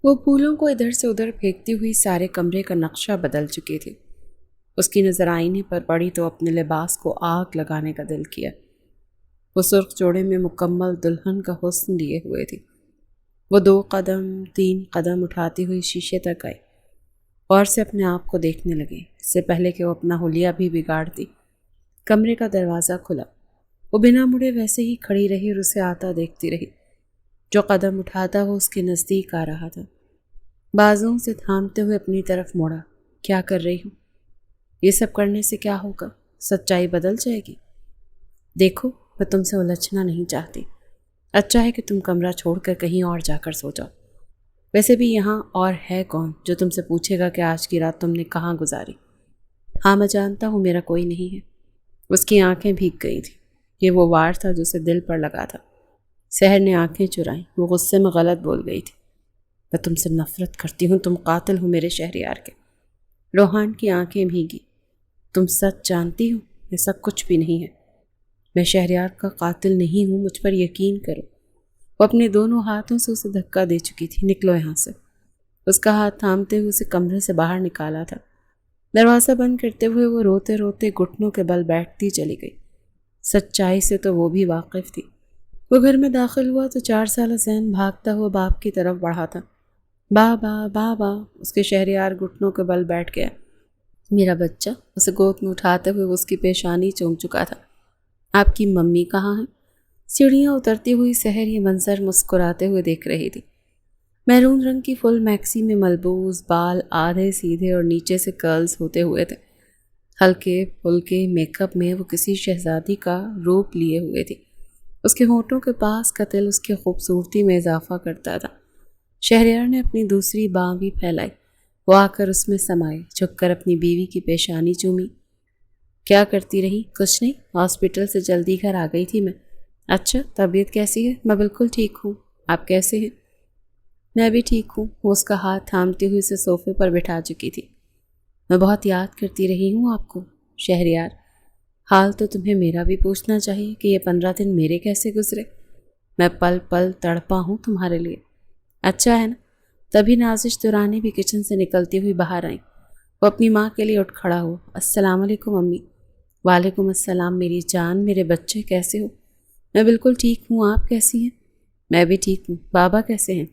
وہ پھولوں کو ادھر سے ادھر پھینکتی ہوئی سارے کمرے کا نقشہ بدل چکی تھی۔ اس کی نظر آئینے پر پڑی تو اپنے لباس کو آگ لگانے کا دل کیا۔ وہ سرخ جوڑے میں مکمل دلہن کا حسن لیے ہوئے تھی۔ وہ 2 قدم 3 قدم اٹھاتی ہوئی شیشے تک آئی اور سے اپنے آپ کو دیکھنے لگی، اس سے پہلے کہ وہ اپنا حلیہ بھی بگاڑتی۔ کمرے کا دروازہ کھلا۔ وہ بنا مڑے ویسے ہی کھڑی رہی اور اسے آتا دیکھتی رہی۔ جو قدم اٹھاتا وہ اس کے نزدیک آ رہا تھا۔ بازوں سے تھامتے ہوئے اپنی طرف موڑا۔ کیا کر رہی ہوں؟ یہ سب کرنے سے کیا ہوگا؟ سچائی بدل جائے گی۔ دیکھو، میں تم سے الجھنا نہیں چاہتی۔ اچھا ہے کہ تم کمرہ چھوڑ کر کہیں اور جا کر سو جاؤ۔ ویسے بھی یہاں اور ہے کون جو تم سے پوچھے گا کہ آج کی رات تم نے کہاں گزاری؟ ہاں، میں جانتا ہوں میرا کوئی نہیں ہے۔ اس کی آنکھیں بھیگ گئی تھیں۔ یہ وہ وار تھا جو اسے دل پر لگا تھا۔ سحر نے آنکھیں چرائیں۔ وہ غصے میں غلط بول گئی تھی۔ میں تم سے نفرت کرتی ہوں، تم قاتل ہو میرے شہریار کے۔ روحان کی آنکھیں بھیگی۔ تم سچ جانتی ہو؟ ایسا کچھ بھی نہیں ہے۔ میں شہریار کا قاتل نہیں ہوں، مجھ پر یقین کرو۔ وہ اپنے دونوں ہاتھوں سے اسے دھکا دے چکی تھی۔ نکلو یہاں سے۔ اس کا ہاتھ تھامتے ہوئے اسے کمرے سے باہر نکالا تھا۔ دروازہ بند کرتے ہوئے وہ روتے روتے گھٹنوں کے بل بیٹھتی چلی گئی۔ سچائی سے تو وہ بھی واقف تھی۔ وہ گھر میں داخل ہوا تو 4 سالہ زین بھاگتا ہوا باپ کی طرف بڑھا تھا۔ بابا بابا، اس کے شہریار گھٹنوں کے بل بیٹھ گیا۔ میرا بچہ، اسے گود میں اٹھاتے ہوئے وہ اس کی پیشانی چوم چکا تھا۔ آپ کی ممی کہاں ہیں؟ سیڑھیاں اترتی ہوئی سحر یہ منظر مسکراتے ہوئے دیکھ رہی تھی۔ میرون رنگ کی فل میکسی میں ملبوس بال آدھے سیدھے اور نیچے سے کرلز ہوتے ہوئے تھے۔ ہلکے پھلکے میک اپ میں وہ کسی شہزادی کا روپ لیے ہوئے تھی۔ اس کے ہونٹوں کے پاس کا تل اس کی خوبصورتی میں اضافہ کرتا تھا۔ شہریار نے اپنی دوسری باں بھی پھیلائی۔ وہ آ کر اس میں سمائی، جھک کر اپنی بیوی کی پیشانی چومی۔ کیا کرتی رہی؟ کچھ نہیں، ہاسپٹل سے جلدی گھر آ گئی تھی میں۔ اچھا، طبیعت کیسی ہے؟ میں بالکل ٹھیک ہوں۔ آپ کیسے ہیں؟ میں بھی ٹھیک ہوں۔ وہ اس کا ہاتھ تھامتی ہوئی اسے صوفے پر بٹھا چکی تھی۔ میں بہت یاد کرتی رہی ہوں آپ کو شہریار۔ حال تو تمہیں میرا بھی پوچھنا چاہیے کہ یہ 15 دن میرے کیسے گزرے۔ میں پل پل تڑپا ہوں تمہارے لیے۔ اچھا ہے نا؟ تبھی نازش درانی بھی کچن سے نکلتی ہوئی باہر آئیں۔ وہ اپنی ماں کے لیے اٹھ کھڑا ہوا۔ السلام علیکم امی۔ وعلیکم السلام میری جان، میرے بچے کیسے ہو؟ میں بالکل ٹھیک ہوں، آپ کیسی ہیں؟ میں بھی ٹھیک ہوں۔ بابا کیسے ہیں؟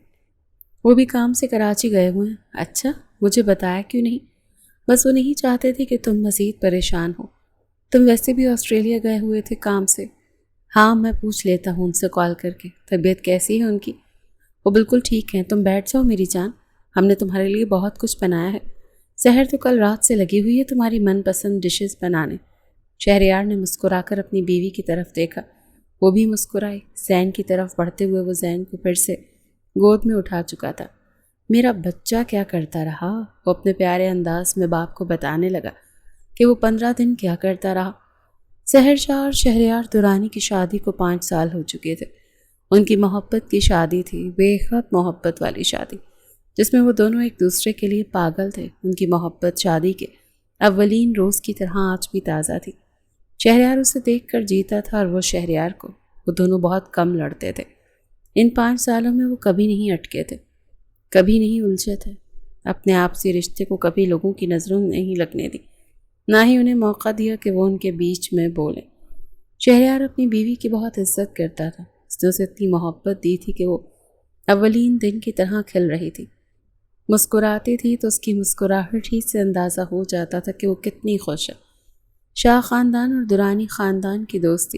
وہ بھی کام سے کراچی گئے ہوئے ہیں۔ اچھا، مجھے بتایا کیوں نہیں؟ بس وہ نہیں چاہتے تھے کہ تم مزید پریشان ہو۔ تم ویسے بھی آسٹریلیا گئے ہوئے تھے کام سے۔ ہاں، میں پوچھ لیتا ہوں ان سے کال کر کے، طبیعت کیسی ہے ان کی؟ وہ بالکل ٹھیک ہیں، تم بیٹھ جاؤ میری جان، ہم نے تمہارے لیے بہت کچھ بنایا ہے۔ سحر تو کل رات سے لگی ہوئی ہے تمہاری من پسند ڈشز بنانے۔ شہریار نے مسکرا کر اپنی بیوی کی طرف دیکھا۔ وہ بھی مسکرائی۔ زین کی طرف بڑھتے ہوئے وہ زین کو پھر سے گود میں اٹھا چکا تھا۔ میرا بچہ کیا کرتا رہا؟ وہ اپنے پیارے انداز میں باپ کو بتانے لگا کہ وہ 15 دن کیا کرتا رہا۔ سحر شاہ اور شہریار درانی کی شادی کو 5 سال ہو چکے تھے۔ ان کی محبت کی شادی تھی، بے حد محبت والی شادی، جس میں وہ دونوں ایک دوسرے کے لیے پاگل تھے۔ ان کی محبت شادی کے اولین روز کی طرح آج بھی تازہ تھی۔ شہریار اسے دیکھ کر جیتا تھا اور وہ شہریار کو۔ وہ دونوں بہت کم لڑتے تھے۔ ان 5 سالوں میں وہ کبھی نہیں اٹکے تھے، کبھی نہیں الجھے تھے، اپنے آپسی رشتے کو کبھی لوگوں کی نظروں نہیں لگنے دی، نہ ہی انہیں موقع دیا کہ وہ ان کے بیچ میں بولیں۔ شہریار اپنی بیوی کی بہت عزت کرتا تھا۔ اس نے اسے اتنی محبت دی تھی کہ وہ اولین دن کی طرح کھل رہی تھی۔ مسکراتی تھی تو اس کی مسکراہٹ ہی سے اندازہ ہو جاتا تھا کہ وہ کتنی خوش ہے۔ شاہ خاندان اور درانی خاندان کی دوستی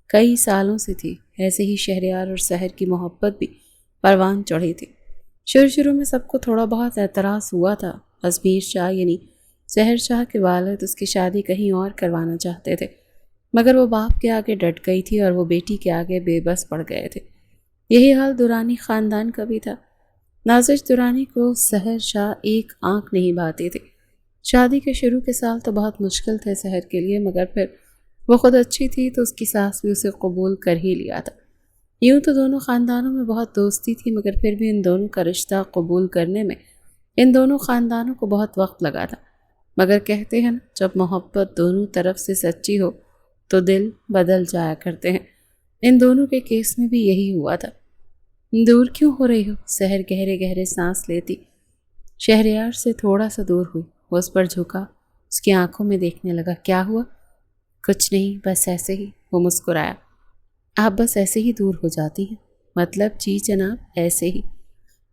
کئی سالوں سے تھی۔ ایسے ہی شہریار اور سحر کی محبت بھی پروان چڑھی تھی۔ شروع میں سب کو تھوڑا بہت اعتراض ہوا تھا۔ ازمیر شاہ یعنی سحر شاہ کے والد اس کی شادی کہیں اور کروانا چاہتے تھے، مگر وہ باپ کے آگے ڈٹ گئی تھی اور وہ بیٹی کے آگے بے بس پڑ گئے تھے۔ یہی حال درانی خاندان کا بھی تھا۔ نازش درانی کو سحر شاہ ایک آنکھ نہیں بھاتی تھی۔ شادی کے شروع کے سال تو بہت مشکل تھے سحر کے لیے، مگر پھر وہ خود اچھی تھی تو اس کی ساس بھی اسے قبول کر ہی لیا تھا۔ یوں تو دونوں خاندانوں میں بہت دوستی تھی، مگر پھر بھی ان دونوں کا رشتہ قبول کرنے میں ان دونوں خاندانوں کو بہت وقت لگا تھا۔ مگر کہتے ہیں نا، جب محبت دونوں طرف سے سچی ہو تو دل بدل جایا کرتے ہیں۔ ان دونوں کے کیس میں بھی یہی ہوا تھا۔ دور کیوں ہو رہی ہو؟ سحر گہرے گہرے سانس لیتی شہریار سے تھوڑا سا دور ہوئی. وہ اس پر جھکا, اس کی آنکھوں میں دیکھنے لگا. کیا ہوا؟ کچھ نہیں, بس ایسے ہی. وہ مسکرایا. آپ بس ایسے ہی دور ہو جاتی ہیں؟ مطلب جی جناب, ایسے ہی.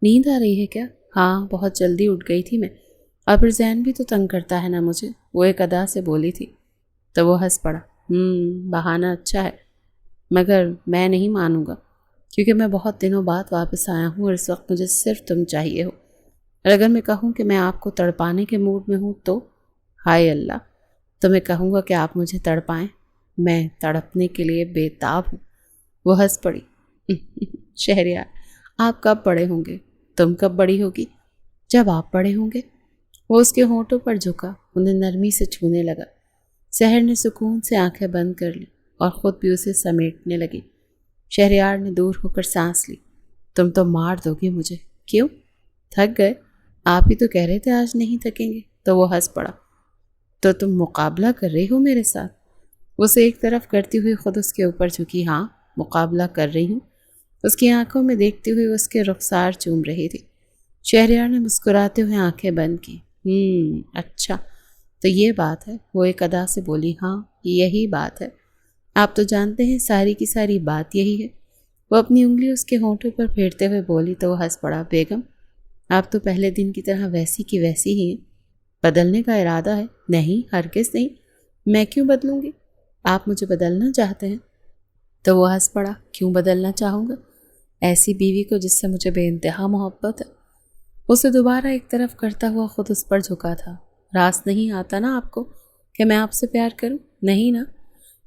نیند آ رہی ہے کیا؟ ہاں, بہت جلدی اٹھ گئی تھی میں. اور پھر ذہن بھی تو تنگ کرتا ہے نا مجھے, وہ ایک ادا سے بولی تھی. تو وہ ہنس پڑا. بہانہ اچھا ہے, مگر میں نہیں مانوں گا, کیونکہ میں بہت دنوں بعد واپس آیا ہوں اور اس وقت مجھے صرف تم چاہیے ہو. اور اگر میں کہوں کہ میں آپ کو تڑپانے کے موڈ میں ہوں تو ہائے اللہ, تو میں کہوں گا کہ آپ مجھے تڑپائیں. میں تڑپنے کے لیے بے تاب ہوں. وہ ہنس پڑی. شہریار, آپ کب بڑے ہوں گے؟ تم کب بڑی ہوگی؟ جب آپ بڑے ہوں گے. وہ اس کے ہونٹوں پر جھکا, انہیں نرمی سے چھونے لگا. سحر نے سکون سے آنکھیں بند کر لی اور خود بھی اسے سمیٹنے لگی. شہریار نے دور ہو کر سانس لی. تم تو مار دو گی مجھے. کیوں؟ تھک گئے؟ آپ ہی تو کہہ رہے تھے آج نہیں تھکیں گے. تو وہ ہنس پڑا. تو تم مقابلہ کر رہی ہو میرے ساتھ؟ اسے ایک طرف کرتی ہوئی خود اس کے اوپر جھکی. ہاں, مقابلہ کر رہی ہوں. اس کی آنکھوں میں دیکھتی ہوئی اس کے رخسار چوم رہی تھی. شہریار نے مسکراتے ہوئے آنکھیں بند کی. اچھا, تو یہ بات ہے. وہ ایک ادا سے بولی. ہاں, یہی بات ہے. آپ تو جانتے ہیں ساری کی ساری بات یہی ہے. وہ اپنی انگلی اس کے ہونٹوں پر پھیرتے ہوئے بولی. تو وہ ہنس پڑا. بیگم, آپ تو پہلے دن کی طرح ویسی کی ویسی ہی ہیں. بدلنے کا ارادہ ہے؟ نہیں, ہرگز نہیں. میں کیوں بدلوں گی؟ آپ مجھے بدلنا چاہتے ہیں؟ تو وہ ہنس پڑا. کیوں بدلنا چاہوں گا؟ ایسی بیوی کو جس سے مجھے بے انتہا محبت ہے. اسے دوبارہ ایک طرف کرتا ہوا خود اس پر جھکا تھا. راز نہیں آتا نا آپ کو کہ میں آپ سے پیار کروں؟ نہیں نا.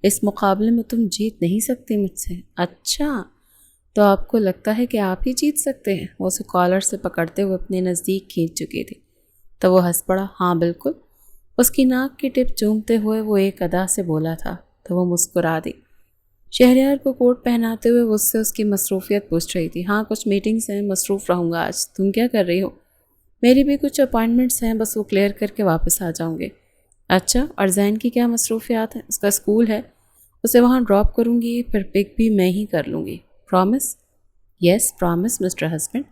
اس مقابلے میں تم جیت نہیں سکتی مجھ سے. اچھا, تو آپ کو لگتا ہے کہ آپ ہی جیت سکتے ہیں؟ وہ اسے کالر سے پکڑتے ہوئے اپنے نزدیک کھینچ چکی تھی. تو وہ ہنس پڑا. ہاں بالکل. اس کی ناک کی ٹپ چومتے ہوئے وہ ایک ادا سے بولا تھا. تو وہ مسکرا دی. شہریار کو کوٹ پہناتے ہوئے وہ اس سے اس کی مصروفیت پوچھ رہی تھی. ہاں, کچھ میٹنگز ہیں, مصروف رہوں گا آج. تم کیا کر رہی ہو؟ میری بھی کچھ اپائنٹمنٹس ہیں, بس وہ کلیئر کر کے واپس آ جاؤں گے. اچھا, اور زین کی کیا مصروفیات ہیں؟ اس کا اسکول ہے, اسے وہاں ڈراپ کروں گی, پھر پک بھی میں ہی کر لوں گی. پرامس؟ یس پرامس مسٹر ہسبینڈ.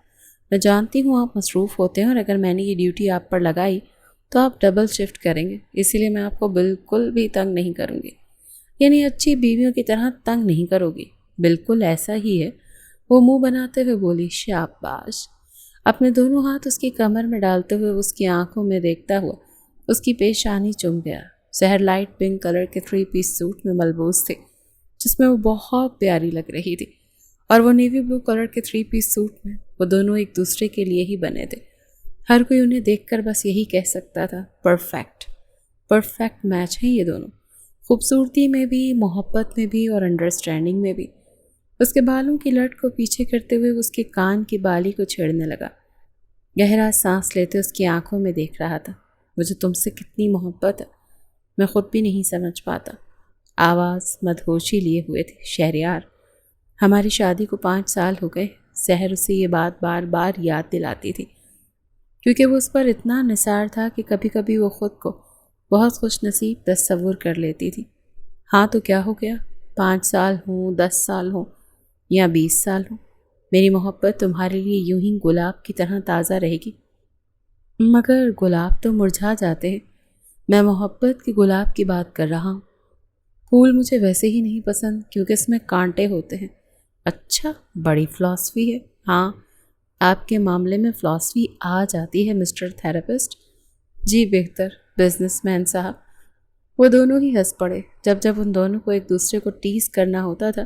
میں جانتی ہوں آپ مصروف ہوتے ہیں, اور اگر میں نے یہ ڈیوٹی آپ پر لگائی تو آپ ڈبل شفٹ کریں گے, اسی لیے میں آپ کو بالکل بھی تنگ نہیں کروں گی. یعنی اچھی بیویوں کی طرح تنگ نہیں کرو گی؟ بالکل ایسا ہی ہے. وہ منہ بناتے ہوئے بولی. شاباش. اپنے دونوں ہاتھ اس کی کمر میں ڈالتے ہوئے اس کی آنکھوں میں دیکھتا ہوا اس کی پیشانی چوم گیا. سحر لائٹ پنک کلر کے 3 پیس سوٹ میں ملبوس تھے, جس میں وہ بہت پیاری لگ رہی تھی, اور وہ نیوی بلو کلر کے 3 پیس سوٹ میں وہ دونوں ایک دوسرے کے لیے ہی بنے تھے. ہر کوئی انہیں دیکھ کر بس یہی کہہ سکتا تھا, پرفیکٹ. پرفیکٹ میچ ہیں یہ دونوں, خوبصورتی میں بھی, محبت میں بھی, اور انڈرسٹینڈنگ میں بھی. اس کے بالوں کی لٹ کو پیچھے کرتے ہوئے اس کے کان کی بالی کو چھیڑنے لگا. گہرا سانس لیتے اس کی آنکھوں میں دیکھ رہا تھا. مجھے تم سے کتنی محبت ہے, میں خود بھی نہیں سمجھ پاتا. آواز مدہوشی لیے ہوئے تھی. شہریار, ہماری شادی کو 5 سال ہو گئے. سحر اسے یہ بات بار بار یاد دلاتی تھی, کیونکہ وہ اس پر اتنا نثار تھا کہ کبھی کبھی وہ خود کو بہت خوش نصیب تصور کر لیتی تھی. ہاں, تو کیا ہو گیا؟ 5 سال ہوں, 10 سال ہوں, یا 20 سال ہوں, میری محبت تمہارے لیے یوں ہی گلاب کی طرح تازہ رہے گی. مگر گلاب تو مرجھا جاتے ہیں. میں محبت کی گلاب کی بات کر رہا ہوں. پھول مجھے ویسے ہی نہیں پسند, کیونکہ اس میں کانٹے ہوتے ہیں. اچھا, بڑی فلاسفی ہے. ہاں, آپ کے معاملے میں فلاسفی آ جاتی ہے مسٹر تھراپسٹ. جی بہتر, بزنس مین صاحب. وہ دونوں ہی ہنس پڑے. جب ان دونوں کو ایک دوسرے کو ٹیز کرنا ہوتا تھا,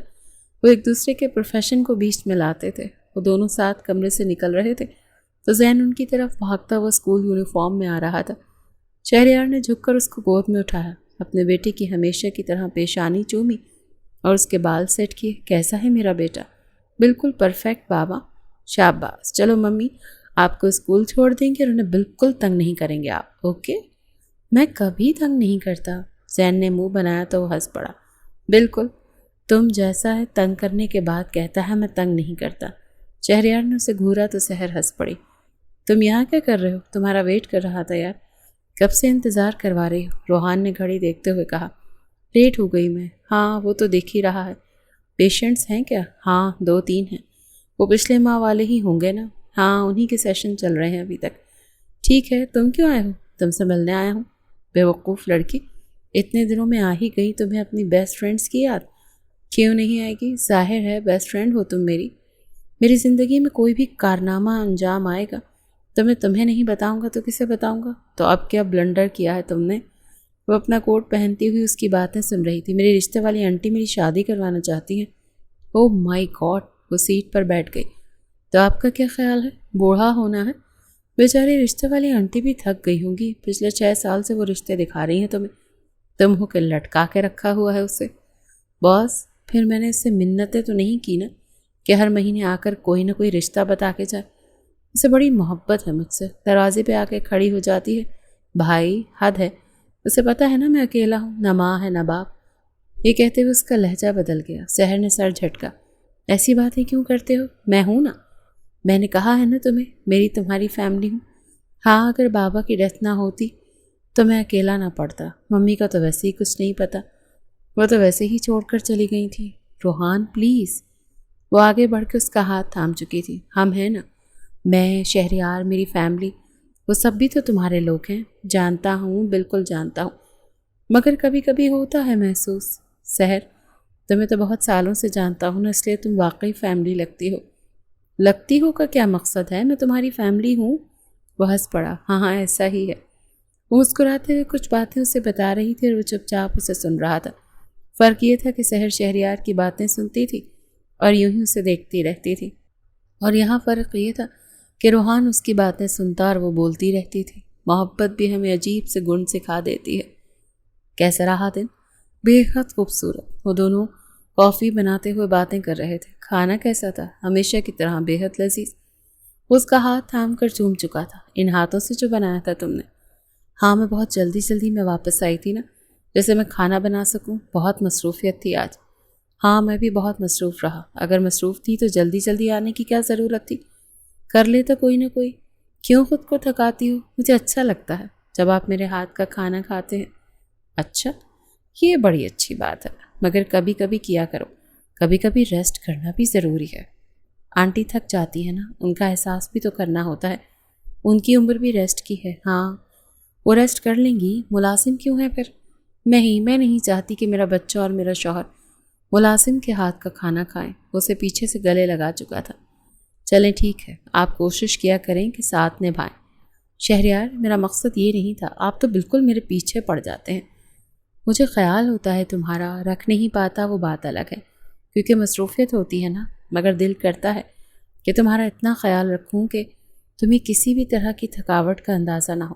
وہ ایک دوسرے کے پروفیشن کو بیچ میں لاتے تھے. وہ دونوں ساتھ کمرے سے نکل رہے تھے تو زین ان کی طرف بھاگتا ہوا اسکول یونیفارم میں آ رہا تھا. شہریار نے جھک کر اس کو گود میں اٹھایا, اپنے بیٹے کی ہمیشہ کی طرح پیشانی چومی اور اس کے بال سیٹ کیے. کیسا ہے میرا بیٹا؟ بالکل پرفیکٹ بابا. شاباش. چلو ممی آپ کو اسکول چھوڑ دیں گے اور انہیں بالکل تنگ نہیں کریں گے آپ. اوکے؟ میں کبھی تنگ نہیں کرتا. زین نے منہ بنایا تو وہ ہنس پڑا. بالکل, تم جیسا ہے تنگ کرنے کے بعد کہتا ہے میں تنگ نہیں کرتا. شہریار نے اسے گھورا تو سحر ہنس پڑی. تم یہاں کیا کر رہے ہو؟ تمہارا ویٹ کر رہا تھا یار. کب سے انتظار کروا رہی ہو؟ روحان نے گھڑی دیکھتے ہوئے کہا. لیٹ ہو گئی میں. ہاں, وہ تو دیکھ ہی رہا ہے. پیشنٹس ہیں کیا؟ ہاں, 2-3 ہیں. وہ پچھلے ماہ والے ہی ہوں گے نا؟ ہاں انہی کے سیشن چل رہے ہیں ابھی تک۔ ٹھیک ہے، تم کیوں آئے ہو؟ تم سے ملنے آیا ہوں۔ بیوقوف لڑکی، اتنے دنوں میں آ ہی گئی، تمہیں اپنی بیسٹ فرینڈس کی یاد کیوں نہیں آئے گی؟ ظاہر ہے بیسٹ فرینڈ ہو تم میری۔ میری زندگی میں کوئی بھی کارنامہ انجام آئے گا تو میں تمہیں نہیں بتاؤں گا تو کسے بتاؤں گا؟ تو اب کیا بلنڈر کیا ہے تم نے؟ وہ اپنا کوٹ پہنتی ہوئی اس کی باتیں سن رہی تھی۔ میری رشتے والی آنٹی میری شادی کروانا چاہتی ہیں۔ اوہ مائی گاڈ! وہ سیٹ پر بیٹھ گئی۔ تو آپ کا کیا خیال ہے؟ بوڑھا ہونا ہے؟ بیچاری رشتے والی آنٹی بھی تھک گئی ہوں گی، پچھلے 6 سال سے وہ رشتے دکھا رہی ہیں تمہیں، تم ہو کہ لٹکا کے رکھا ہوا ہے اسے۔ باس، پھر میں نے اس سے منتیں تو نہیں کی نا کہ ہر مہینے آ کر کوئی نہ کوئی رشتہ بتا کے جائے؟ اسے بڑی محبت ہے مجھ سے، دروازے پہ آ کے کھڑی ہو جاتی ہے۔ بھائی حد ہے، اسے پتہ ہے نا میں اکیلا ہوں، نہ ماں ہے نہ باپ۔ یہ کہتے ہوئے اس کا لہجہ بدل گیا۔ سحر نے سر جھٹکا۔ ایسی باتیں کیوں کرتے ہو؟ میں ہوں نا، میں نے کہا ہے نا تمہیں میری تمہاری فیملی ہوں۔ ہاں اگر بابا کی ڈیتھ نہ ہوتی تو میں اکیلا نہ پڑتا۔ ممی کا تو ویسے ہی کچھ نہیں پتہ، وہ تو ویسے ہی چھوڑ کر چلی گئی تھی۔ روحان پلیز۔ وہ آگے بڑھ کے اس کا ہاتھ تھام چکی تھی۔ ہم ہیں نا، میں، شہریار، میری فیملی، وہ سب بھی تو تمہارے لوگ ہیں۔ جانتا ہوں، بالکل جانتا ہوں، مگر کبھی کبھی ہوتا ہے محسوس۔ سحر، تمہیں تو بہت سالوں سے جانتا ہوں نا، اس لیے تم واقعی فیملی لگتی ہو۔ لگتی ہو کا کیا مقصد ہے؟ میں تمہاری فیملی ہوں۔ وہ ہنس پڑا۔ ہاں ہاں ایسا ہی ہے۔ وہ مسکراتے ہوئے کچھ باتیں اسے بتا رہی تھی اور وہ چپ چاپ اسے سن رہا تھا۔ فرق یہ تھا کہ سحر شہریار کی باتیں سنتی تھی اور یوں ہی اسے دیکھتی رہتی تھی، اور یہاں فرق یہ تھا کہ روحان اس کی باتیں سنتا اور وہ بولتی رہتی تھی۔ محبت بھی ہمیں عجیب سے گن سکھا دیتی ہے۔ کیسا رہا دن؟ بے حد خوبصورت۔ وہ دونوں کافی بناتے ہوئے باتیں کر رہے تھے۔ کھانا کیسا تھا؟ ہمیشہ کی طرح بے حد لذیذ۔ وہ اس کا ہاتھ تھام کر چوم چکا تھا۔ ان ہاتھوں سے جو بنایا تھا تم نے؟ ہاں میں بہت جلدی میں واپس آئی تھی نا، جیسے میں کھانا بنا سکوں۔ بہت مصروفیت تھی آج۔ ہاں میں بھی بہت مصروف رہا۔ اگر مصروف تھی تو جلدی آنے کی کیا ضرورت تھی؟ کر لیتا کوئی نہ کوئی۔ کیوں خود کو تھکاتی ہو؟ مجھے اچھا لگتا ہے جب آپ میرے ہاتھ کا کھانا کھاتے ہیں۔ اچھا، یہ بڑی اچھی بات ہے، مگر کبھی کبھی کیا کرو، کبھی کبھی ریسٹ کرنا بھی ضروری ہے۔ آنٹی تھک جاتی ہے نا، ان کا احساس بھی تو کرنا ہوتا ہے، ان کی عمر بھی ریسٹ کی ہے۔ ہاں وہ ریسٹ کر لیں گی، ملازم کیوں ہے پھر؟ میں نہیں چاہتی کہ میرا بچہ اور میرا شوہر ملازم کے ہاتھ کا کھانا کھائیں۔ وہ اسے پیچھے سے گلے لگا چکا تھا۔ چلیں ٹھیک ہے، آپ کوشش کیا کریں کہ ساتھ نبھائیں۔ شہریار، میرا مقصد یہ نہیں تھا، آپ تو بالکل میرے پیچھے پڑ جاتے ہیں۔ مجھے خیال ہوتا ہے تمہارا، رکھ نہیں پاتا وہ بات الگ ہے، کیونکہ مصروفیت ہوتی ہے نا، مگر دل کرتا ہے کہ تمہارا اتنا خیال رکھوں کہ تمہیں کسی بھی طرح کی تھکاوٹ کا اندازہ نہ ہو۔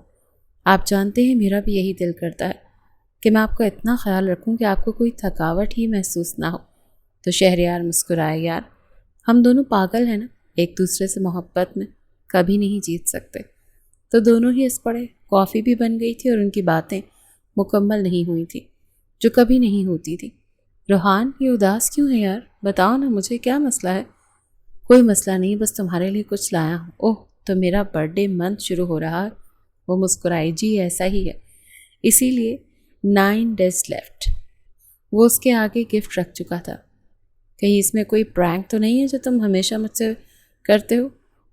آپ جانتے ہیں میرا بھی یہی دل کرتا ہے کہ میں آپ کا اتنا خیال رکھوں کہ آپ کو کوئی تھکاوٹ ہی محسوس نہ ہو۔ تو شہریار مسکرائے۔ یار ہم دونوں پاگل ہیں نا، ایک دوسرے سے محبت میں کبھی نہیں جیت سکتے۔ تو دونوں ہی ہنس پڑے۔ کافی بھی بن گئی تھی اور ان کی باتیں مکمل نہیں ہوئی تھی، جو کبھی نہیں ہوتی تھی۔ روحان، یہ اداس کیوں ہے یار؟ بتاؤ نا مجھے، کیا مسئلہ ہے؟ کوئی مسئلہ نہیں، بس تمہارے لیے کچھ لایا ہوں۔ اوہ، تو میرا برتھ ڈے منتھ شروع ہو رہا ہے۔ وہ مسکرائی۔ جی ایسا ہی ہے، اسی لیے 9 days لیفٹ۔ وہ اس کے آگے گفٹ رکھ چکا تھا۔ کہیں اس میں کوئی پرینک تو نہیں ہے جو تم ہمیشہ مجھ سے کرتے ہو؟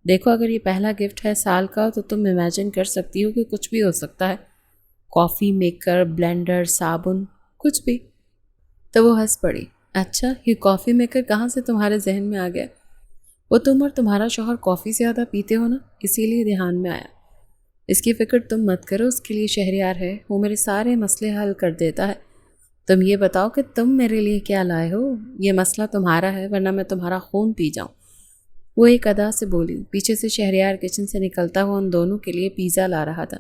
دیکھو اگر یہ پہلا گفٹ ہے سال کا تو تم امیجن کر سکتی ہو کہ کچھ بھی ہو سکتا ہے، کافی میکر، بلینڈر، صابن، کچھ بھی۔ تو وہ ہنس پڑی۔ اچھا، یہ کافی میکر کہاں سے تمہارے ذہن میں آ گیا؟ وہ تم اور تمہارا شوہر کافی زیادہ پیتے ہو نا، اسی لیے دھیان میں آیا۔ اس کی فکر تم مت کرو، اس کے لیے شہریار ہے، وہ میرے سارے مسئلے حل کر دیتا ہے۔ تم یہ بتاؤ کہ تم میرے لیے کیا لائے ہو؟ یہ مسئلہ تمہارا ہے، ورنہ میں تمہارا خون پی جاؤں۔ وہ ایک ادا سے بولی۔ پیچھے سے شہریار کچن سے نکلتا ہوا ان دونوں کے لیے پیزا لا رہا تھا۔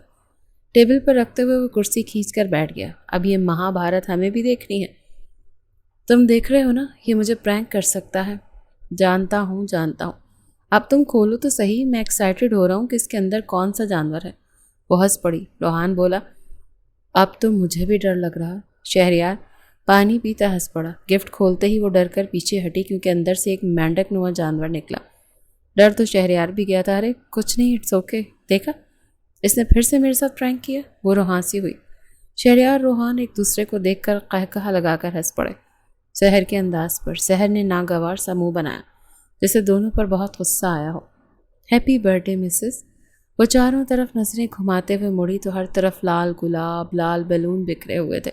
ٹیبل پر رکھتے ہوئے وہ کرسی کھینچ کر بیٹھ گیا۔ اب یہ مہا بھارت ہمیں بھی دیکھنی ہے۔ تم دیکھ رہے ہو نا، یہ مجھے پرینک کر سکتا ہے۔ جانتا ہوں۔ اب تم کھولو تو صحیح، میں ایکسائٹڈ ہو رہا ہوں کہ اس کے اندر کون سا جانور ہے۔ وہ ہنس پڑی۔ روحان بولا، اب تو مجھے بھی ڈر لگ رہا۔ شہریار پانی پیتا ہنس پڑا۔ گفٹ کھولتے ہی وہ ڈر کر پیچھے ہٹی کیونکہ اندر سے ایک مینڈک نما جانور نکلا۔ ڈر تو شہریار بھی گیا تھا۔ ارے کچھ نہیں، اٹس اوکے۔ دیکھا، اس نے پھر سے میرے ساتھ پرینک کیا۔ وہ روحان سی ہوئی۔ شہریار روحان ایک دوسرے کو دیکھ کر قہقہہ لگا کر ہنس پڑے، سحر کے انداز پر۔ سحر نے ناگوار سا منہ بنایا جسے دونوں پر بہت غصہ آیا ہو۔ Happy birthday Mrs. وہ چاروں طرف نظریں گھماتے ہوئے مڑی تو ہر طرف لال گلاب، لال بیلون بکھرے ہوئے تھے۔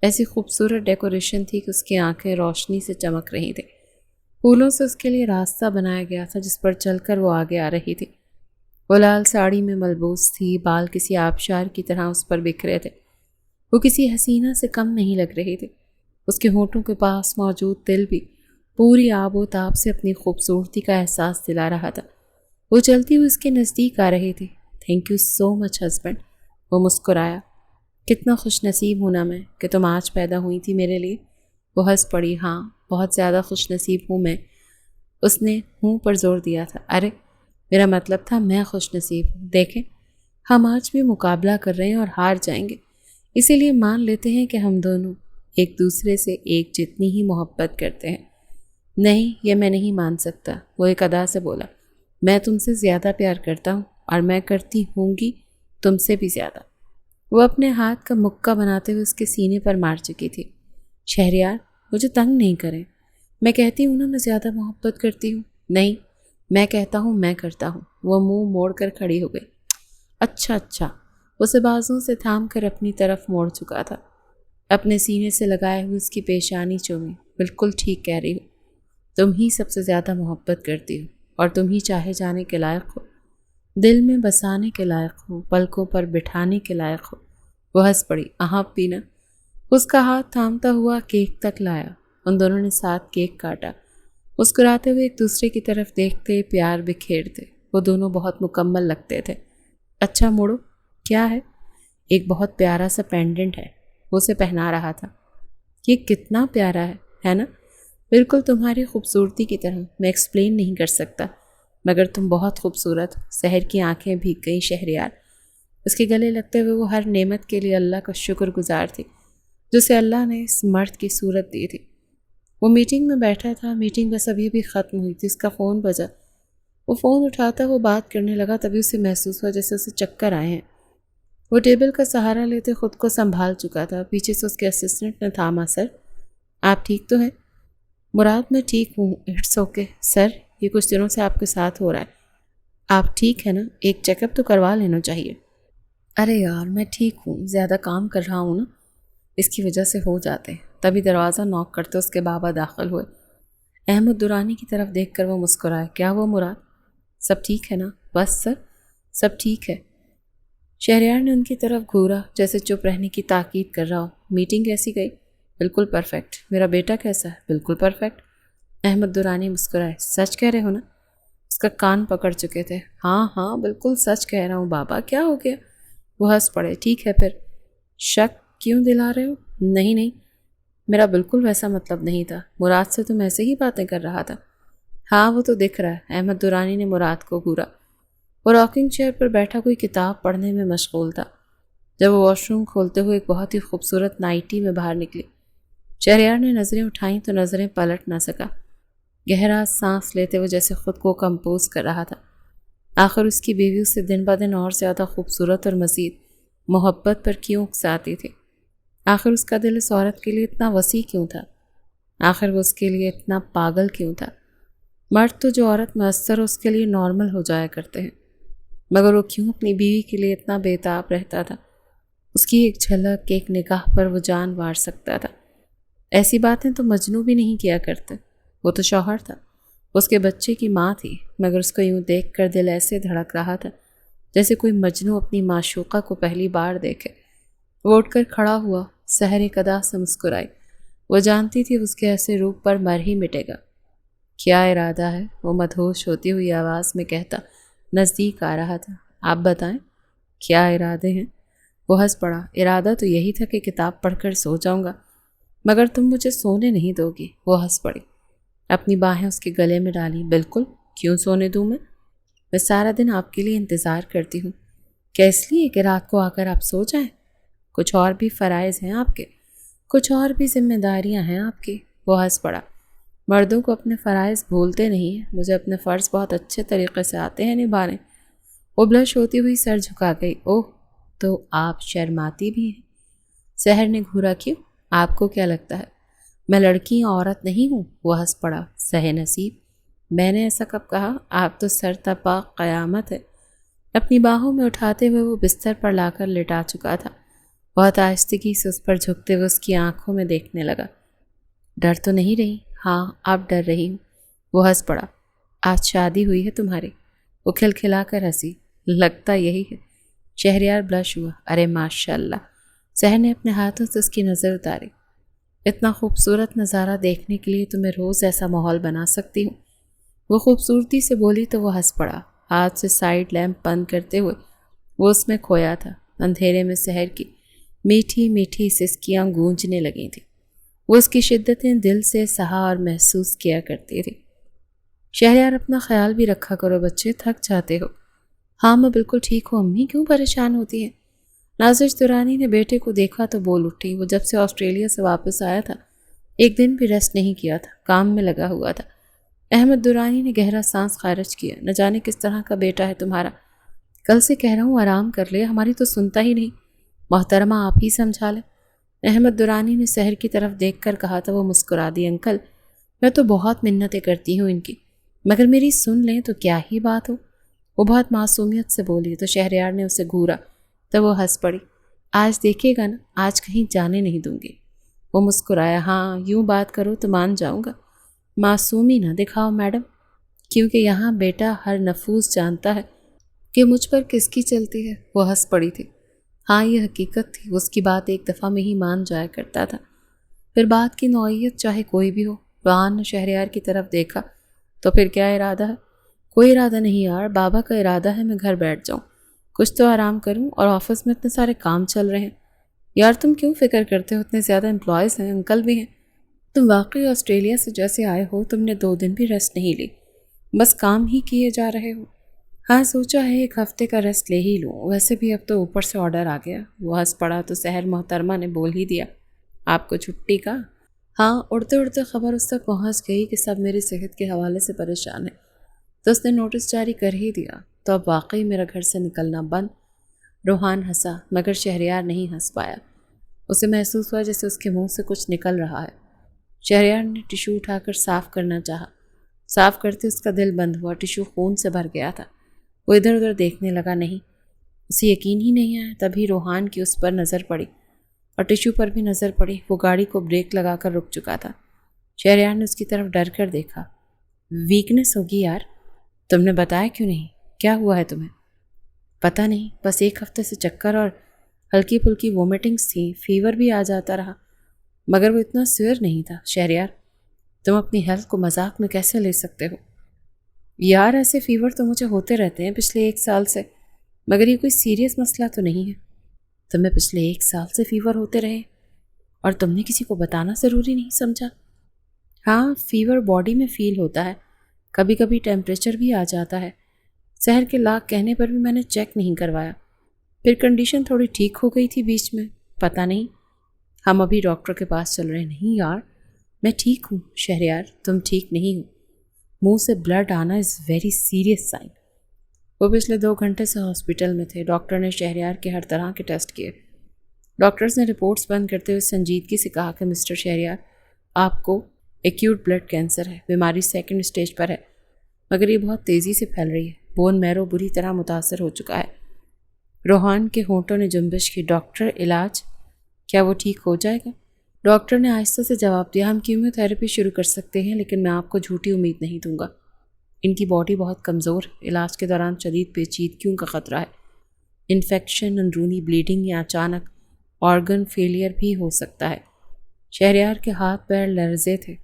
ایسی خوبصورت ڈیکوریشن تھی کہ اس کی آنکھیں روشنی سے چمک رہی تھیں۔ پھولوں سے اس کے لیے راستہ بنایا گیا تھا جس پر چل کر وہ آگے آ رہی تھی۔ وہ لال ساڑی میں ملبوس تھی، بال کسی آبشار کی طرح اس پر بکھرے تھے۔ وہ کسی حسینہ سے کم نہیں لگ رہی تھی۔ اس کے ہونٹوں کے پاس موجود دل بھی پوری آب و تاب سے اپنی خوبصورتی کا احساس دلا رہا تھا۔ وہ چلتی ہوئی اس کے نزدیک آ رہی تھی۔ Thank you so much husband. وہ مسکرایا۔ کتنا خوش نصیب ہوں نا میں کہ تم آج پیدا ہوئی تھی میرے لیے۔ وہ ہنس پڑی۔ ہاں بہت زیادہ خوش نصیب ہوں میں۔ اس نے ہوں پر زور دیا تھا۔ ارے میرا مطلب تھا میں خوش نصیب ہوں۔ دیکھیں ہم آج بھی مقابلہ کر رہے ہیں اور ہار جائیں گے، اسی لیے مان لیتے ہیں کہ ہم دونوں ایک دوسرے سے ایک جتنی ہی محبت کرتے ہیں۔ نہیں یہ میں نہیں مان سکتا، وہ ایک ادا سے بولا۔ میں تم سے زیادہ پیار کرتا ہوں اور میں کرتی ہوں گی تم سے بھی زیادہ۔ وہ اپنے ہاتھ کا مکہ بناتے ہوئے اس کے سینے پر مار چکی تھی۔ شہریار مجھے تنگ نہیں کریں، میں کہتی ہوں نا میں زیادہ محبت کرتی ہوں۔ نہیں میں کہتا ہوں میں کرتا ہوں۔ وہ منہ موڑ کر کھڑی ہو گئی۔ اچھا اسے بازوں سے تھام کر اپنی طرف موڑ چکا تھا۔ اپنے سینے سے لگائے ہوئے اس کی پیشانی چومی۔ بالکل ٹھیک کہہ رہی ہو، تم ہی سب سے زیادہ محبت کرتی ہو اور تم ہی چاہے جانے کے لائق ہو، دل میں بسانے کے لائق ہو، پلکوں پر بٹھانے کے لائق ہو۔ وہ ہنس پڑی۔ آپ پینا۔ اس کا ہاتھ تھامتا ہوا کیک تک لایا۔ ان دونوں نے ساتھ کیک کاٹا، مسکراتے ہوئے ایک دوسرے کی طرف دیکھتے، پیار بکھیرتے۔ وہ دونوں بہت مکمل لگتے تھے۔ اچھا موڑو، کیا ہے؟ ایک بہت پیارا سا پینڈنٹ ہے، وہ اسے پہنا رہا تھا۔ یہ کتنا پیارا ہے نا؟ بالکل تمہاری خوبصورتی کی طرح، میں ایکسپلین نہیں کر سکتا، مگر تم بہت خوبصورت۔ سحر کی آنکھیں بھیگ گئیں شہریار۔ اس کے گلے لگتے ہوئے وہ ہر نعمت کے لیے اللہ کا شکر گزار تھی جسے اللہ نے اس مرد کی صورت دی تھی۔ وہ میٹنگ میں بیٹھا تھا، میٹنگ بس ابھی بھی ختم ہوئی تھی۔ اس کا فون بجا۔ وہ فون اٹھاتا وہ بات کرنے لگا، تبھی اسے محسوس ہوا جیسے اسے چکر آئے ہیں۔ وہ ٹیبل کا سہارا لیتے خود کو سنبھال چکا تھا۔ پیچھے سے اس کے اسسٹنٹ نے تھاما۔ سر آپ ٹھیک تو ہیں؟ مراد میں ٹھیک ہوں، اٹس اوکے سر، یہ کچھ دنوں سے آپ کے ساتھ ہو رہا ہے۔ آپ ٹھیک ہے نا؟ ایک چیک اپ تو کروا لینا چاہیے۔ ارے یار میں ٹھیک ہوں، زیادہ کام کر رہا ہوں نا، اس کی وجہ سے ہو جاتے ہیں۔ تبھی دروازہ نوک کرتے اس کے بابا داخل ہوئے۔ احمد درانی کی طرف دیکھ کر وہ مسکرائے۔ کیا وہ مراد؟ سب ٹھیک ہے نا؟ بس سر سب ٹھیک ہے۔ شہریار نے ان کی طرف گھورا جیسے چپ رہنے کی تاکید کر رہا ہو۔ میٹنگ کیسی گئی؟ بالکل پرفیکٹ۔ میرا بیٹا کیسا ہے؟ بالکل پرفیکٹ۔ احمد درانی مسکرائے۔ سچ کہہ رہے ہو نا؟ اس کا کان پکڑ چکے تھے۔ ہاں بالکل سچ کہہ رہا ہوں بابا، کیا ہو گیا؟ وہ ہنس پڑے۔ ٹھیک ہے پھر، شک کیوں دلا رہے ہو؟ نہیں میرا بالکل ویسا مطلب نہیں تھا، مراد سے تم ایسے ہی باتیں کر رہا تھا۔ ہاں وہ تو دکھ رہا ہے۔ احمد درانی نے مراد کو گھورا۔ وہ راکنگ چیئر پر بیٹھا کوئی کتاب پڑھنے میں مشغول تھا جب وہ واش روم کھولتے ہوئے ایک بہت ہی خوبصورت نائٹی میں باہر نکلی۔ شہریار نے نظریں اٹھائیں تو نظریں پلٹ نہ سکا۔ گہرا سانس لیتے ہوئے جیسے خود کو کمپوز کر رہا تھا۔ آخر اس کی بیوی اس سے دن بدن اور زیادہ خوبصورت اور مزید محبت پر کیوں اکساتی تھی؟ آخر اس کا دل اس عورت کے لیے اتنا وسیع کیوں تھا؟ آخر وہ اس کے لیے اتنا پاگل کیوں تھا؟ مرد تو جو عورت میسر ہو اس کے لیے نارمل ہو جایا کرتے ہیں، مگر وہ کیوں اپنی بیوی کے لیے اتنا بے تاب رہتا تھا؟ اس کی ایک جھلک، ایک نگاہ پر وہ جان وار سکتا تھا۔ ایسی باتیں تو مجنوں بھی نہیں کیا کرتے۔ وہ تو شوہر تھا، اس کے بچے کی ماں تھی، مگر اس کو یوں دیکھ کر دل ایسے دھڑک رہا تھا جیسے کوئی مجنوں اپنی معشوقہ کو پہلی بار دیکھے۔ وہ اٹھ کر کھڑا ہوا، سحر ایک ادا سے مسکرائی۔ وہ جانتی تھی اس کے ایسے روپ پر مر ہی مٹے گا۔ کیا ارادہ ہے؟ وہ مدہوش ہوتی ہوئی آواز میں کہتا نزدیک آ رہا تھا۔ آپ بتائیں کیا ارادے ہیں؟ وہ ہنس پڑا۔ ارادہ تو یہی تھا کہ کتاب پڑھ کر سو جاؤں گا، مگر تم مجھے سونے نہیں دو گی۔ وہ ہنس پڑی، اپنی باہیں اس کے گلے میں ڈالیں۔ بالکل، کیوں سونے دوں میں سارا دن آپ کے لیے انتظار کرتی ہوں۔ کیا اس لیے کہ رات کو آ کر آپ سو جائیں؟ کچھ اور بھی فرائض ہیں آپ کے، کچھ اور بھی ذمہ داریاں ہیں آپ کی۔ وہ ہنس پڑا۔ مردوں کو اپنے فرائض بھولتے نہیں ہیں، مجھے اپنے فرض بہت اچھے طریقے سے آتے ہیں نبھانے۔ وہ بلش ہوتی ہوئی سر جھکا گئی۔ اوہ تو آپ شرماتی بھی ہیں؟ سحر نے گھورا۔ کیوں؟ آپ کو کیا لگتا ہے میں لڑکی عورت نہیں ہوں؟ وہ ہنس پڑا۔ سہ نصیب میں نے ایسا کب کہا؟ آپ تو سر تپا قیامت ہے۔ اپنی باہوں میں اٹھاتے ہوئے وہ بستر پر لا کر لٹا چکا تھا۔ بہت آہستگی سے اس پر جھکتے ہوئے اس کی آنکھوں میں دیکھنے لگا۔ ڈر تو نہیں رہی؟ ہاں اب ڈر رہی ہوں۔ وہ ہنس پڑا۔ آج شادی ہوئی ہے تمہاری؟ وہ کھلکھلا کر ہنسی۔ لگتا یہی ہے۔ شہریار بلش ہوا۔ ارے ماشاء اللہ۔ سحر نے اپنے ہاتھوں سے اس کی نظر اتاری۔ اتنا خوبصورت نظارہ دیکھنے کے لیے تو میں روز ایسا ماحول بنا سکتی ہوں۔ وہ خوبصورتی سے بولی تو وہ ہنس پڑا۔ ہاتھ سے سائیڈ لیمپ بند کرتے ہوئے وہ اس میں کھویا تھا۔ اندھیرے میں سحر کی میٹھی میٹھی سسکیاں گونجنے لگی تھیں۔ وہ اس کی شدتیں دل سے سہا اور محسوس کیا کرتی تھی۔ شہریار اپنا خیال بھی رکھا کرو بچے، تھک جاتے ہو۔ ہاں میں بالکل ٹھیک ہوں امی، کیوں پریشان ہوتی ہیں؟ نازش درانی نے بیٹے کو دیکھا تو بول اٹھی۔ وہ جب سے آسٹریلیا سے واپس آیا تھا ایک دن بھی ریسٹ نہیں کیا تھا، کام میں لگا ہوا تھا۔ احمد درانی نے گہرا سانس خارج کیا۔ نہ جانے کس طرح کا بیٹا ہے تمہارا۔ کل سے کہہ رہا ہوں آرام کر لے، ہماری تو سنتا ہی نہیں۔ محترمہ آپ ہی سمجھا لیں۔ احمد درانی نے سحر کی طرف دیکھ کر کہا تو وہ مسکرا دی۔ انکل میں تو بہت منتیں کرتی ہوں ان کی، مگر میری سن لیں تو کیا ہی بات ہو۔ وہ بہت معصومیت سے بولی تو شہریار نے اسے گھورا تو وہ ہنس پڑی۔ آج دیکھے گا نا، آج کہیں جانے نہیں دوں گی۔ وہ مسکرایا۔ ہاں یوں بات کرو تو مان جاؤں گا۔ معصومی نہ دکھاؤ میڈم، کیونکہ یہاں بیٹا ہر نفوس جانتا ہے کہ مجھ پر کس کی چلتی ہے۔ وہ ہنس پڑی تھی۔ ہاں یہ حقیقت تھی، اس کی بات ایک دفعہ میں ہی مان جایا کرتا تھا، پھر بات کی نوعیت چاہے کوئی بھی ہو۔ روحان نے شہریار کی طرف دیکھا۔ تو پھر کیا ارادہ ہے؟ کوئی ارادہ نہیں یار، بابا کا ارادہ ہے میں گھر بیٹھ جاؤں، کچھ تو آرام کروں، اور آفس میں اتنے سارے کام چل رہے ہیں۔ یار تم کیوں فکر کرتے ہو؟ اتنے زیادہ امپلائیز ہیں، انکل بھی ہیں۔ تم واقعی آسٹریلیا سے جیسے آئے ہو تم نے 2 دن بھی ریسٹ نہیں لی، بس کام ہی کیے جا رہے ہو۔ ہاں سوچا ہے 1 ہفتے کا ریسٹ لے ہی لوں، ویسے بھی اب تو اوپر سے آرڈر آ گیا۔ وہ ہنس پڑا تو سحر محترمہ نے بول ہی دیا۔ آپ کو چھٹی کا؟ ہاں اڑتے اڑتے خبر اس تک پہنچ گئی کہ سب میری صحت کے حوالے سے پریشان ہیں، تو اس نے نوٹس جاری کر ہی دیا، تو اب واقعی میرا گھر سے نکلنا بند۔ روحان ہنسا مگر شہریار نہیں ہنس پایا۔ اسے محسوس ہوا جیسے اس کے منہ سے کچھ نکل رہا ہے۔ شہریار نے ٹیشو اٹھا کر صاف کرنا چاہا، صاف کرتے اس کا دل بند ہوا، ٹیشو خون سے بھر گیا تھا۔ وہ ادھر ادھر دیکھنے لگا، نہیں، اسے یقین ہی نہیں آیا۔ تبھی روحان کی اس پر نظر پڑی اور ٹیشو پر بھی نظر پڑی۔ وہ گاڑی کو بریک لگا کر رک چکا تھا۔ شہریار نے اس کی طرف ڈر کر دیکھا۔ ویکنس ہوگی یار، تم نے بتایا کیوں نہیں؟ کیا ہوا ہے تمہیں؟ پتہ نہیں، بس 1 ہفتے سے چکر اور ہلکی پھلکی وومیٹنگز تھیں، فیور بھی آ جاتا رہا، مگر وہ اتنا سیور نہیں تھا۔ شہریار تم اپنی ہیلتھ کو مذاق میں کیسے لے سکتے ہو؟ یار ایسے فیور تو مجھے ہوتے رہتے ہیں پچھلے 1 سال سے، مگر یہ کوئی سیریس مسئلہ تو نہیں ہے۔ تمہیں پچھلے 1 سال سے فیور ہوتے رہے اور تم نے کسی کو بتانا ضروری نہیں سمجھا؟ ہاں فیور باڈی میں فیل ہوتا ہے، کبھی کبھی ٹیمپریچر بھی آ جاتا ہے۔ سحر کے لاکھ کہنے پر بھی میں نے چیک نہیں کروایا، پھر کنڈیشن تھوڑی ٹھیک ہو گئی تھی بیچ میں، پتہ نہیں، ہم ابھی ڈاکٹر کے پاس چل رہے ہیں۔ نہیں یار میں ٹھیک ہوں۔ شہریار تم ٹھیک نہیں ہو، منہ سے بلڈ آنا از ویری سیریس سائن۔ وہ پچھلے 2 گھنٹے سے ہاسپٹل میں تھے۔ ڈاکٹر نے شہریار کے ہر طرح کے ٹیسٹ کیے۔ ڈاکٹرز نے رپورٹس بند کرتے ہوئے سنجیدگی سے کہا کہ مسٹر شہریار آپ کو ایکیوٹ بلڈ کینسر ہے، بیماری 2nd اسٹیج پر ہے، مگر یہ بہت تیزی سے پھیل رہی ہے، بون میرو بری طرح متاثر ہو چکا ہے۔ روحان کے ہونٹوں نے جنبش کی۔ ڈاکٹر علاج کیا وہ ٹھیک ہو جائے گا؟ ڈاکٹر نے آہستہ سے جواب دیا، ہم کیمیو تھراپی شروع کر سکتے ہیں، لیکن میں آپ کو جھوٹی امید نہیں دوں گا۔ ان کی باڈی بہت کمزور ہے، علاج کے دوران شدید پیچیدگیوں کا خطرہ ہے، انفیکشن، اندرونی بلیڈنگ یا اچانک آرگن فیلئر بھی ہو سکتا ہے۔ شہریار کے ہاتھ پیر لرزے تھے،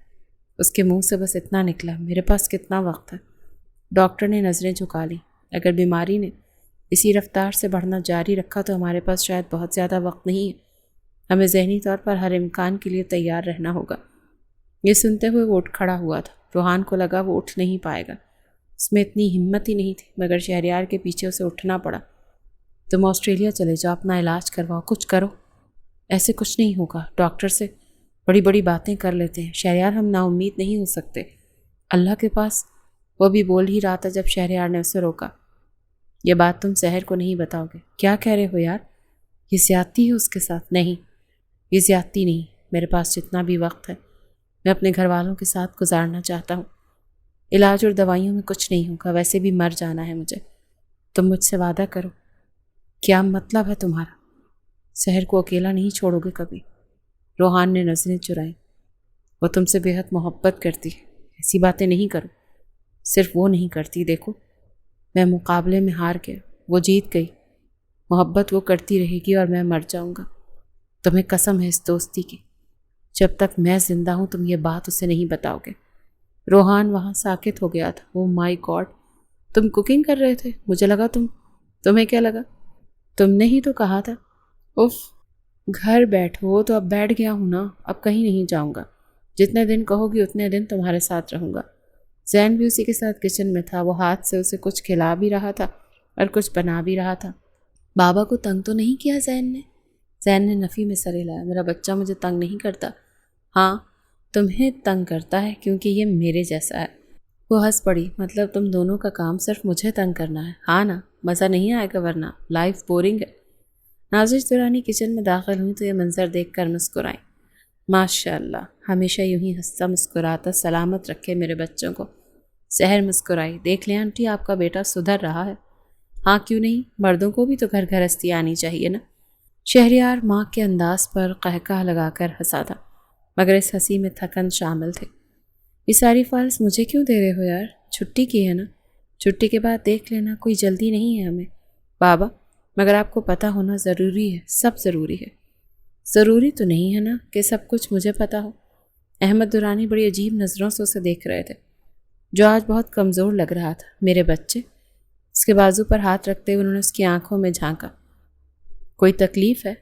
اس کے منہ سے بس اتنا نکلا، میرے پاس کتنا وقت ہے؟ ڈاکٹر نے نظریں جھکا لی۔ اگر بیماری نے اسی رفتار سے بڑھنا جاری رکھا تو ہمارے پاس شاید بہت زیادہ وقت نہیں ہے، ہمیں ذہنی طور پر ہر امکان کے لیے تیار رہنا ہوگا۔ یہ سنتے ہوئے وہ اٹھ کھڑا ہوا تھا۔ روحان کو لگا وہ اٹھ نہیں پائے گا، اس میں اتنی ہمت ہی نہیں تھی، مگر شہریار کے پیچھے اسے اٹھنا پڑا۔ تم آسٹریلیا چلے جاؤ، اپنا علاج کرواؤ، کچھ کرو۔ ایسے کچھ نہیں ہوگا، ڈاکٹر سے بڑی بڑی باتیں کر لیتے ہیں۔ شہریار ہم نا امید نہیں ہو سکتے، اللہ کے پاس۔ وہ بھی بول ہی رہا تھا جب شہریار نے اسے روکا۔ یہ بات تم سحر کو نہیں بتاؤ گے؟ کیا کہہ رہے ہو یار، یہ زیادتی ہے اس کے ساتھ؟ نہیں یہ زیادتی نہیں، میرے پاس جتنا بھی وقت ہے میں اپنے گھر والوں کے ساتھ گزارنا چاہتا ہوں۔ علاج اور دوائیوں میں کچھ نہیں ہوگا، ویسے بھی مر جانا ہے مجھے۔ تم مجھ سے وعدہ کرو۔ کیا مطلب ہے تمہارا؟ سحر کو اکیلا نہیں چھوڑو گے کبھی؟ روحان نے نظریں چرائیں۔ وہ تم سے بے حد محبت کرتی ہے، ایسی باتیں نہیں کرو۔ صرف وہ نہیں کرتی، دیکھو میں مقابلے میں ہار گیا، وہ جیت گئی۔ محبت وہ کرتی رہے گی اور میں مر جاؤں گا۔ تمہیں قسم ہے اس دوستی کی، جب تک میں زندہ ہوں تم یہ بات اسے نہیں بتاؤ گے۔ روحان وہاں ساکت ہو گیا تھا۔ او مائی گاڈ، تم کوکنگ کر رہے تھے؟ مجھے لگا تمہیں کیا لگا؟ تم نے ہی تو کہا تھا۔ اف، گھر بیٹھو تو اب بیٹھ گیا ہوں نا، اب کہیں نہیں جاؤں گا۔ جتنے دن کہو گی اتنے دن تمہارے ساتھ رہوں گا۔ زین بھی اسی کے ساتھ کچن میں تھا، وہ ہاتھ سے اسے کچھ کھلا بھی رہا تھا اور کچھ بنا بھی رہا تھا۔ بابا کو تنگ تو نہیں کیا زین نے؟ زین نے نفی میں سر ہلایا۔ میرا بچہ مجھے تنگ نہیں کرتا۔ ہاں تمہیں تنگ کرتا ہے کیونکہ یہ میرے جیسا ہے۔ وہ ہنس پڑی۔ مطلب تم دونوں کا کام صرف مجھے تنگ کرنا ہے؟ ہاں نا، مزہ نہیں آئے گا ورنہ لائف بورنگ ہے۔ نازش درانی کچن میں داخل ہوئی تو یہ منظر دیکھ کر مسکرائیں۔ ماشاء اللہ، ہمیشہ یوں ہی ہنستا مسکراتا سلامت رکھے میرے بچوں کو۔ سحر مسکرائی۔ دیکھ لیں آنٹی، آپ کا بیٹا سدھر رہا ہے۔ ہاں کیوں نہیں، مردوں کو بھی تو گھر گھرستی آنی چاہیے نا۔ شہریار ماں کے انداز پر قہقہ لگا کر ہنسا تھا، مگر اس ہنسی میں تھکن شامل تھے۔ یہ ساری فائلز مجھے کیوں دے رہے ہو یار؟ چھٹی کی ہے نا، چھٹی کے بعد دیکھ لینا، کوئی جلدی نہیں ہے ہمیں۔ بابا مگر آپ کو پتہ ہونا ضروری ہے، سب ضروری ہے۔ ضروری تو نہیں ہے نا کہ سب کچھ مجھے پتہ ہو۔ احمد درانی بڑی عجیب نظروں سے اسے دیکھ رہے تھے، جو آج بہت کمزور لگ رہا تھا۔ میرے بچے، اس کے بازو پر ہاتھ رکھتے ہوئے انہوں نے اس کی آنکھوں میں جھانکا۔ کوئی تکلیف ہے؟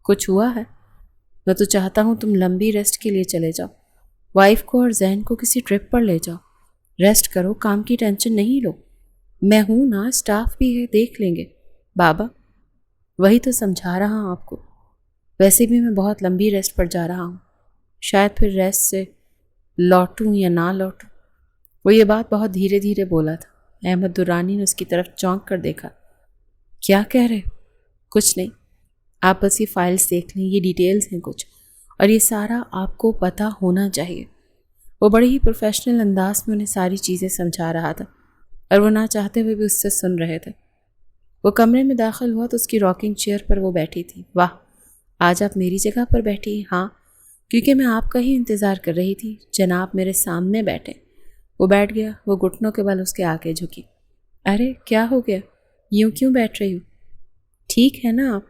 کچھ ہوا ہے؟ میں تو چاہتا ہوں تم لمبی ریسٹ کے لیے چلے جاؤ، وائف کو اور زین کو کسی ٹرپ پر لے جاؤ، ریسٹ کرو، کام کی ٹینشن نہیں لو۔ میں ہوں نا، اسٹاف بھی ہے، دیکھ لیں گے۔ بابا وہی تو سمجھا رہا ہوں آپ کو، ویسے بھی میں بہت لمبی ریسٹ پر جا رہا ہوں، شاید پھر ریسٹ سے لوٹوں یا نہ لوٹوں۔ وہ یہ بات بہت دھیرے دھیرے بولا تھا۔ احمد درانی نے اس کی طرف چونک کر دیکھا۔ کیا کہہ رہے؟ کچھ نہیں، آپ بس یہ فائلز دیکھ لیں، یہ ڈیٹیلز ہیں کچھ، اور یہ سارا آپ کو پتہ ہونا چاہیے۔ وہ بڑے ہی پروفیشنل انداز میں انہیں ساری چیزیں سمجھا رہا تھا، اور وہ نہ چاہتے ہوئے بھی اس سے سن رہے تھے۔ وہ کمرے میں داخل ہوا تو اس کی راکنگ چیئر پر وہ بیٹھی تھی۔ واہ، آج آپ میری جگہ پر بیٹھی ہیں؟ ہاں، کیونکہ میں آپ کا ہی انتظار کر رہی تھی، جناب میرے سامنے بیٹھے۔ وہ بیٹھ گیا، وہ گھٹنوں کے بل اس کے آگے جھکی۔ ارے کیا ہو گیا، یوں کیوں بیٹھ رہی ہوں؟ ٹھیک ہے نا آپ؟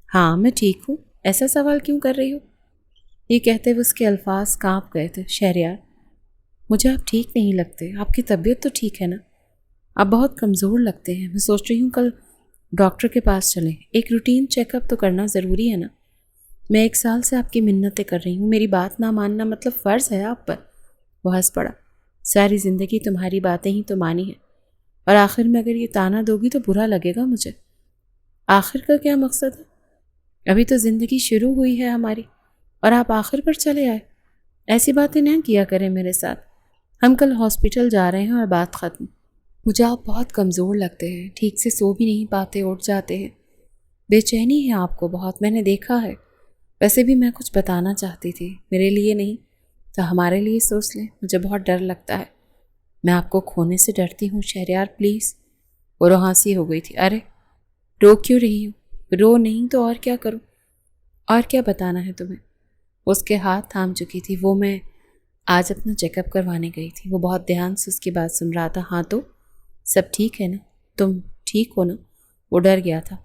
ہاں میں ٹھیک ہوں، ایسا سوال کیوں کر رہی ہو؟ یہ کہتے ہوئے اس کے الفاظ کانپ گئے تھے۔ شہریار، مجھے آپ ٹھیک نہیں لگتے، آپ کی طبیعت تو ٹھیک ہے نا؟ آپ بہت کمزور لگتے ہیں، میں سوچ رہی ہوں کل ڈاکٹر کے پاس چلیں، ایک روٹین چیک اپ تو کرنا ضروری ہے نا۔ میں 1 سال سے آپ کی منتیں کر رہی ہوں، میری بات نہ ماننا مطلب فرض ہے آپ پر۔ وہ ہنس پڑا۔ ساری زندگی تمہاری باتیں ہی تو مانی ہیں، اور آخر میں اگر یہ تانا دوگی تو برا لگے گا مجھے۔ آخر کا کیا مقصد ہے؟ ابھی تو زندگی شروع ہوئی ہے ہماری، اور آپ آخر پر چلے آئے۔ ایسی باتیں نہ کیا کریں میرے ساتھ، ہم کل ہاسپٹل جا رہے ہیں اور بات ختم۔ مجھے آپ بہت کمزور لگتے ہیں، ٹھیک سے سو بھی نہیں پاتے، اٹھ جاتے ہیں، بے چینی ہے آپ کو بہت، میں نے دیکھا ہے۔ ویسے بھی میں کچھ بتانا چاہتی تھی، میرے لیے نہیں تو ہمارے لیے سوچ لیں، مجھے بہت ڈر لگتا ہے، میں آپ کو کھونے سے ڈرتی ہوں شہریار پلیز۔ وہ روحانسی ہو گئی تھی۔ ارے رو کیوں رہی ہوں؟ رو نہیں تو اور کیا کروں؟ اور کیا بتانا ہے تمہیں؟ اس کے ہاتھ تھام چکی تھی۔ وہ میں آج اپنا چیک اپ کروانے گئی تھی۔ وہ بہت دھیان سے اس کی بات سن رہا تھا۔ ہاں تو سب ٹھیک ہے نا؟ تم ٹھیک ہو نا؟ وہ ڈر گیا تھا۔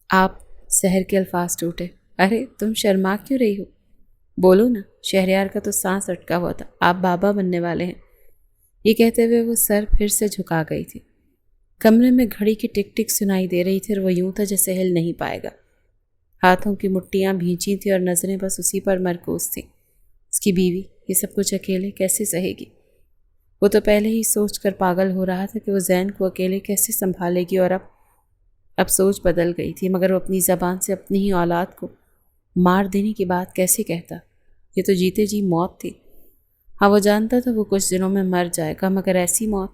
آپ، سحر کے الفاظ ٹوٹے۔ ارے تم شرما کیوں رہی ہو؟ بولو نا۔ شہریار کا تو سانس اٹکا ہوا تھا۔ آپ بابا بننے والے ہیں۔ یہ کہتے ہوئے وہ سر پھر سے جھکا گئی تھی۔ کمرے میں گھڑی کی ٹک ٹک سنائی دے رہی تھی اور وہ یوں تھا جیسے ہل نہیں پائے گا۔ ہاتھوں کی مٹھیاں بھینچی تھیں اور نظریں بس اسی پر مرکوز تھیں۔ اس کی بیوی یہ سب کچھ اکیلے کیسے سہے گی؟ وہ تو پہلے ہی سوچ کر پاگل ہو رہا تھا کہ وہ زین کو اکیلے کیسے سنبھالے گی، اور اب سوچ بدل گئی تھی۔ مگر وہ اپنی زبان سے اپنی ہی اولاد کو مار دینے کی بات کیسے کہتا؟ یہ تو جیتے جی موت تھی۔ ہاں وہ جانتا تھا وہ کچھ دنوں میں مر جائے گا، مگر ایسی موت؟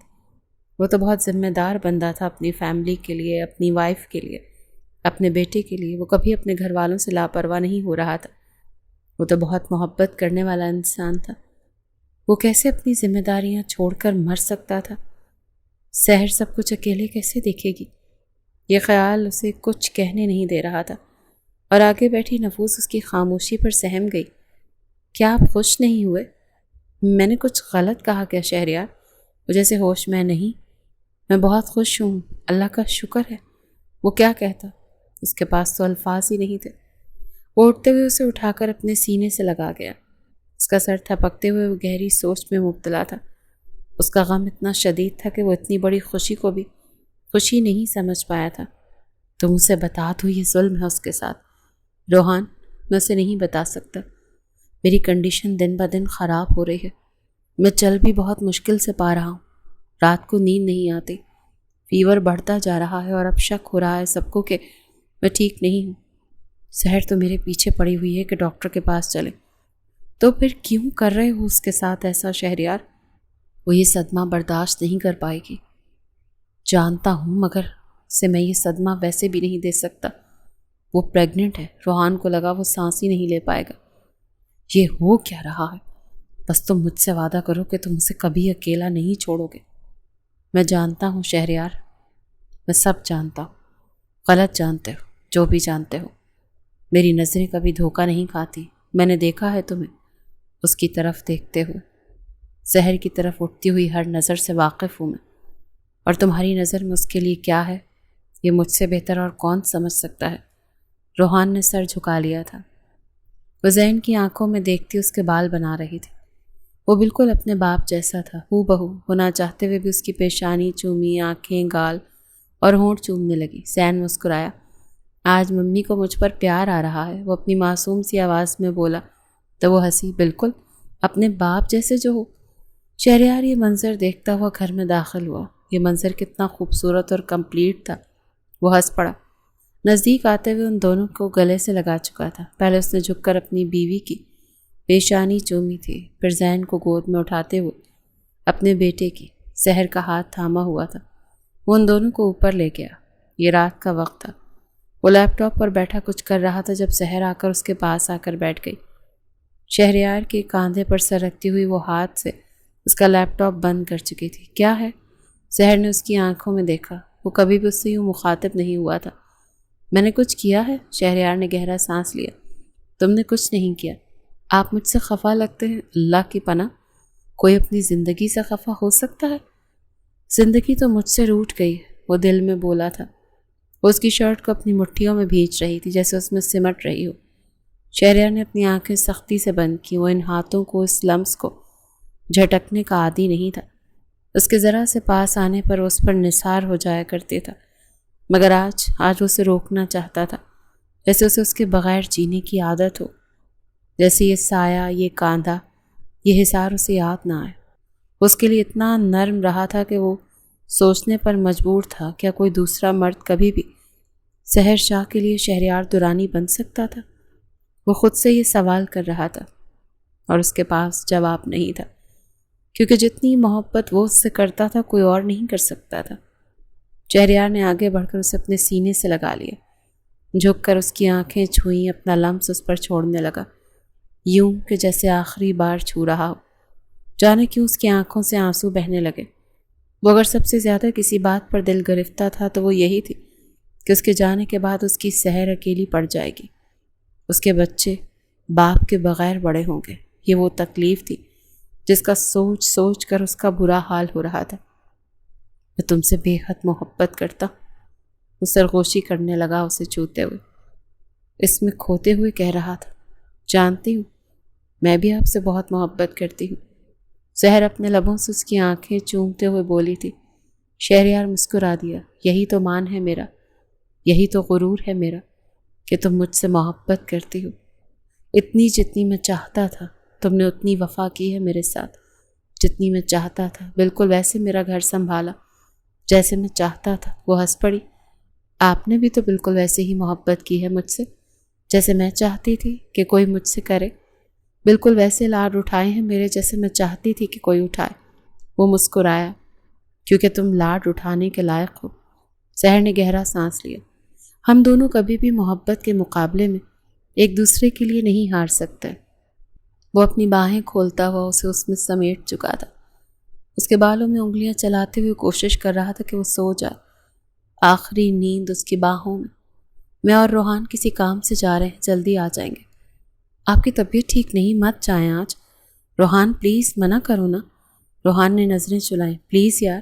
وہ تو بہت ذمہ دار بندہ تھا اپنی فیملی کے لیے، اپنی وائف کے لیے، اپنے بیٹے کے لیے۔ وہ کبھی اپنے گھر والوں سے لاپرواہ نہیں ہو رہا تھا۔ وہ تو بہت محبت کرنے والا انسان تھا۔ وہ کیسے اپنی ذمہ داریاں چھوڑ کر مر سکتا تھا؟ سحر سب کچھ اکیلے کیسے دیکھے گی؟ یہ خیال اسے کچھ کہنے نہیں دے رہا تھا، اور آگے بیٹھی نفوس اس کی خاموشی پر سہم گئی۔ کیا آپ خوش نہیں ہوئے؟ میں نے کچھ غلط کہا کیا شہریار؟ مجھے سے ہوش میں نہیں۔ میں بہت خوش ہوں، اللہ کا شکر ہے۔ وہ کیا کہتا؟ اس کے پاس تو الفاظ ہی نہیں تھے۔ وہ اٹھتے ہوئے اسے اٹھا کر اپنے سینے سے لگا گیا۔ اس کا سر تھپکتے ہوئے وہ گہری سوچ میں مبتلا تھا۔ اس کا غم اتنا شدید تھا کہ وہ اتنی بڑی خوشی کو بھی خوشی نہیں سمجھ پایا تھا۔ تم اسے بتا دو، یہ ظلم ہے اس کے ساتھ۔ روحان، میں اسے نہیں بتا سکتا۔ میری کنڈیشن دن بہ دن خراب ہو رہی ہے۔ میں چل بھی بہت مشکل سے پا رہا ہوں۔ رات کو نیند نہیں آتی، فیور بڑھتا جا رہا ہے، اور اب شک ہو رہا ہے سب کو کہ میں ٹھیک نہیں ہوں۔ سحر تو میرے پیچھے پڑی ہوئی ہے کہ ڈاکٹر کے پاس چلے۔ تو پھر کیوں کر رہے ہو اس کے ساتھ ایسا شہریار؟ وہ یہ صدمہ برداشت نہیں کر پائے گی۔ جانتا ہوں، مگر اسے میں یہ صدمہ ویسے بھی نہیں دے سکتا۔ وہ پریگننٹ ہے۔ روحان کو لگا وہ سانس ہی نہیں لے پائے گا۔ یہ ہو کیا رہا ہے؟ بس تم مجھ سے وعدہ کرو کہ تم اسے کبھی اکیلا نہیں چھوڑو گے۔ میں جانتا ہوں شہریار، میں سب جانتا ہوں۔ غلط جانتے ہو، جو بھی جانتے ہو۔ میری نظریں کبھی دھوکہ نہیں کھاتی۔ میں نے دیکھا ہے تمہیں اس کی طرف دیکھتے ہوئے۔ زہر کی طرف اٹھتی ہوئی ہر نظر سے واقف ہوں میں، اور تمہاری نظر میں اس کے لیے کیا ہے یہ مجھ سے بہتر اور کون سمجھ سکتا ہے؟ روحان نے سر جھکا لیا تھا۔ وہ زین کی آنکھوں میں دیکھتی اس کے بال بنا رہی تھی۔ وہ بالکل اپنے باپ جیسا تھا، ہو بہو۔ ہونا چاہتے ہوئے بھی اس کی پیشانی چومی، آنکھیں، گال اور ہونٹ چومنے لگی۔ زین مسکرایا۔ آج ممی کو مجھ پر پیار آ رہا ہے، وہ اپنی معصوم سی آواز میں بولا تو وہ ہنسی۔ بالکل اپنے باپ جیسے جو ہو۔ شہریار یہ منظر دیکھتا ہوا گھر میں داخل ہوا۔ یہ منظر کتنا خوبصورت اور کمپلیٹ تھا۔ وہ ہنس پڑا۔ نزدیک آتے ہوئے ان دونوں کو گلے سے لگا چکا تھا۔ پہلے اس نے جھک کر اپنی بیوی کی پیشانی چومی تھی، پھر زین کو گود میں اٹھاتے ہوئے اپنے بیٹے کی۔ سحر کا ہاتھ تھاما ہوا تھا۔ وہ ان دونوں کو اوپر لے گیا۔ یہ رات کا وقت تھا۔ وہ لیپ ٹاپ پر بیٹھا کچھ کر رہا تھا جب سحر آ کر اس کے پاس آ کر بیٹھ گئی۔ شہریار کے کاندھے پر سر رکھتی ہوئی وہ ہاتھ سے اس کا لیپ ٹاپ بند کر چکی تھی۔ کیا ہے؟ سحر نے اس کی آنکھوں میں دیکھا۔ وہ کبھی بھی اس سے یوں مخاطب نہیں ہوا تھا۔ میں نے کچھ کیا ہے؟ شہریار نے گہرا سانس لیا۔ تم نے کچھ نہیں کیا۔ آپ مجھ سے خفا لگتے ہیں۔ اللہ کی پناہ، کوئی اپنی زندگی سے خفا ہو سکتا ہے؟ زندگی تو مجھ سے روٹھ گئی، وہ دل میں بولا تھا۔ وہ اس کی شرٹ کو اپنی مٹھیوں میں بھینچ رہی تھی جیسے اس میں سمٹ رہی ہو۔ شہریار نے اپنی آنکھیں سختی سے بند کی۔ وہ ان ہاتھوں کو، اس لمس کو جھٹکنے کا عادی نہیں تھا۔ اس کے ذرا سے پاس آنے پر اس پر نثار ہو جایا کرتے تھا، مگر آج وہ اسے روکنا چاہتا تھا، جیسے اسے اس کے بغیر جینے کی عادت ہو، جیسے یہ سایہ، یہ کاندھا، یہ حصار اسے یاد نہ آئے۔ اس کے لیے اتنا نرم رہا تھا کہ وہ سوچنے پر مجبور تھا، کیا کوئی دوسرا مرد کبھی بھی سحر شاہ کے لیے شہریار درانی بن سکتا تھا؟ وہ خود سے یہ سوال کر رہا تھا، اور اس کے پاس جواب نہیں تھا، کیونکہ جتنی محبت وہ اس سے کرتا تھا کوئی اور نہیں کر سکتا تھا۔ شہریار نے آگے بڑھ کر اسے اپنے سینے سے لگا لیا، جھک کر اس کی آنکھیں چھوئیں، اپنا لمس اس پر چھوڑنے لگا، یوں کہ جیسے آخری بار چھو رہا ہو۔ جانے کیوں اس کی آنکھوں سے آنسو بہنے لگے۔ وہ اگر سب سے زیادہ کسی بات پر دل گرفتہ تھا تو وہ یہی تھی کہ اس کے جانے کے بعد اس کی سحر اکیلی پڑ جائے گی۔ اس کے بچے باپ کے بغیر بڑے ہوں گے۔ یہ وہ تکلیف تھی جس کا سوچ سوچ کر اس کا برا حال ہو رہا تھا۔ میں تم سے بے حد محبت کرتا، وہ سرگوشی کرنے لگا اسے چھوتے ہوئے۔ اس میں کھوتے ہوئے کہہ رہا تھا، جانتی ہوں میں بھی آپ سے بہت محبت کرتی ہوں۔ سحر اپنے لبوں سے اس کی آنکھیں چومتے ہوئے بولی تھی۔ شہریار مسکرا دیا۔ یہی تو مان ہے میرا، یہی تو غرور ہے میرا کہ تم مجھ سے محبت کرتی ہو۔ اتنی جتنی میں چاہتا تھا تم نے اتنی وفا کی ہے میرے ساتھ، جتنی میں چاہتا تھا، بالکل ویسے میرا گھر سنبھالا جیسے میں چاہتا تھا۔ وہ ہنس پڑی۔ آپ نے بھی تو بالکل ویسے ہی محبت کی ہے مجھ سے جیسے میں چاہتی تھی کہ کوئی مجھ سے کرے، بالکل ویسے لاڈ اٹھائے ہیں میرے جیسے میں چاہتی تھی کہ کوئی اٹھائے۔ وہ مسکرایا۔ کیونکہ تم لاڈ اٹھانے کے لائق ہو۔ سحر نے گہرا سانس لیا۔ ہم دونوں کبھی بھی محبت کے مقابلے میں ایک دوسرے کے لیے نہیں ہار سکتے۔ وہ اپنی باہیں کھولتا ہوا اسے اس میں سمیٹ چکا تھا. اس کے بالوں میں انگلیاں چلاتے ہوئے کوشش کر رہا تھا کہ وہ سو جائے. آخری نیند اس کی باہوں میں. میں اور روحان کسی کام سے جا رہے ہیں, جلدی آ جائیں گے. آپ کی طبیعت ٹھیک نہیں, مت جائیں آج. روحان پلیز, منع کرو نا. روحان نے نظریں چلائیں. پلیز یار.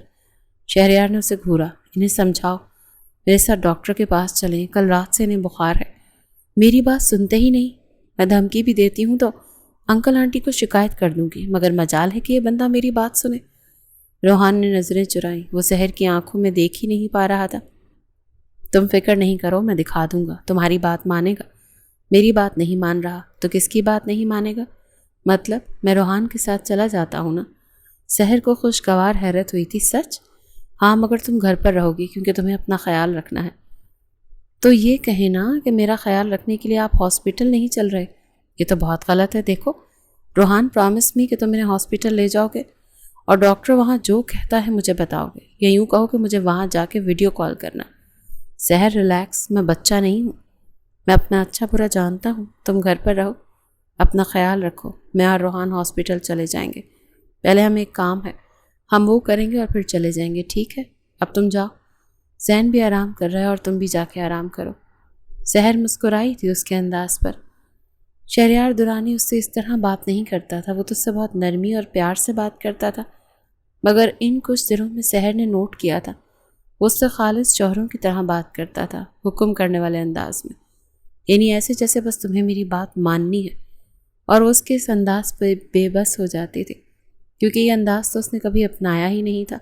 شہریار نے اسے گھورا. انہیں سمجھاؤ, میرے ساتھ ڈاکٹر کے پاس چلیں, کل رات سے انہیں بخار ہے. میری بات سنتے ہی نہیں. میں دھمکی بھی دیتی ہوں تو انکل آنٹی کو شکایت کر دوں گی, مگر مجال ہے کہ یہ بندہ میری بات سنے. روحان نے نظریں چرائیں. وہ سحر کی آنکھوں میں دیکھ ہی نہیں پا رہا تھا. تم فکر نہیں کرو, میں دکھا دوں گا, تمہاری بات مانے گا. میری بات نہیں مان رہا تو کس کی بات نہیں مانے گا؟ مطلب میں روحان کے ساتھ چلا جاتا ہوں نا. سحر کو خوشگوار حیرت ہوئی تھی. سچ؟ ہاں, مگر تم گھر پر رہو گی کیونکہ تمہیں اپنا خیال رکھنا ہے. تو یہ کہیں نا کہ میرا خیال رکھنے کے لیے آپ ہاسپٹل نہیں چل رہے. یہ تو بہت غلط ہے. دیکھو روحان, پرامس می کہ تم انہیں ہاسپٹل لے جاؤ گے اور ڈاکٹر وہاں جو کہتا ہے مجھے بتاؤ گے, یا یوں کہو کہ مجھے وہاں جا کے ویڈیو کال کرنا. سحر ریلیکس, میں بچہ نہیں ہوں. میں اپنا اچھا برا جانتا ہوں. تم گھر پر رہو, اپنا خیال رکھو. میں اور روحان ہاسپٹل چلے جائیں گے. پہلے ہمیں ایک کام ہے, ہم وہ کریں گے اور پھر چلے جائیں گے. ٹھیک ہے, اب تم جاؤ. زین بھی آرام کر رہا ہے اور تم بھی جا کے آرام کرو. سحر مسکرائی تھی اس کے انداز پر. شہریار درانی اس سے اس طرح بات نہیں کرتا تھا. وہ تو اس سے بہت نرمی اور پیار سے بات کرتا تھا. مگر ان کچھ دنوں میں سحر نے نوٹ کیا تھا وہ اس سے خالص شوہروں کی طرح بات کرتا تھا, حکم کرنے والے انداز میں. یعنی ایسے جیسے بس تمہیں میری بات ماننی ہے. اور وہ اس کے اس انداز پہ بے بس ہو جاتی تھی, کیونکہ یہ انداز تو اس نے کبھی اپنایا ہی نہیں تھا,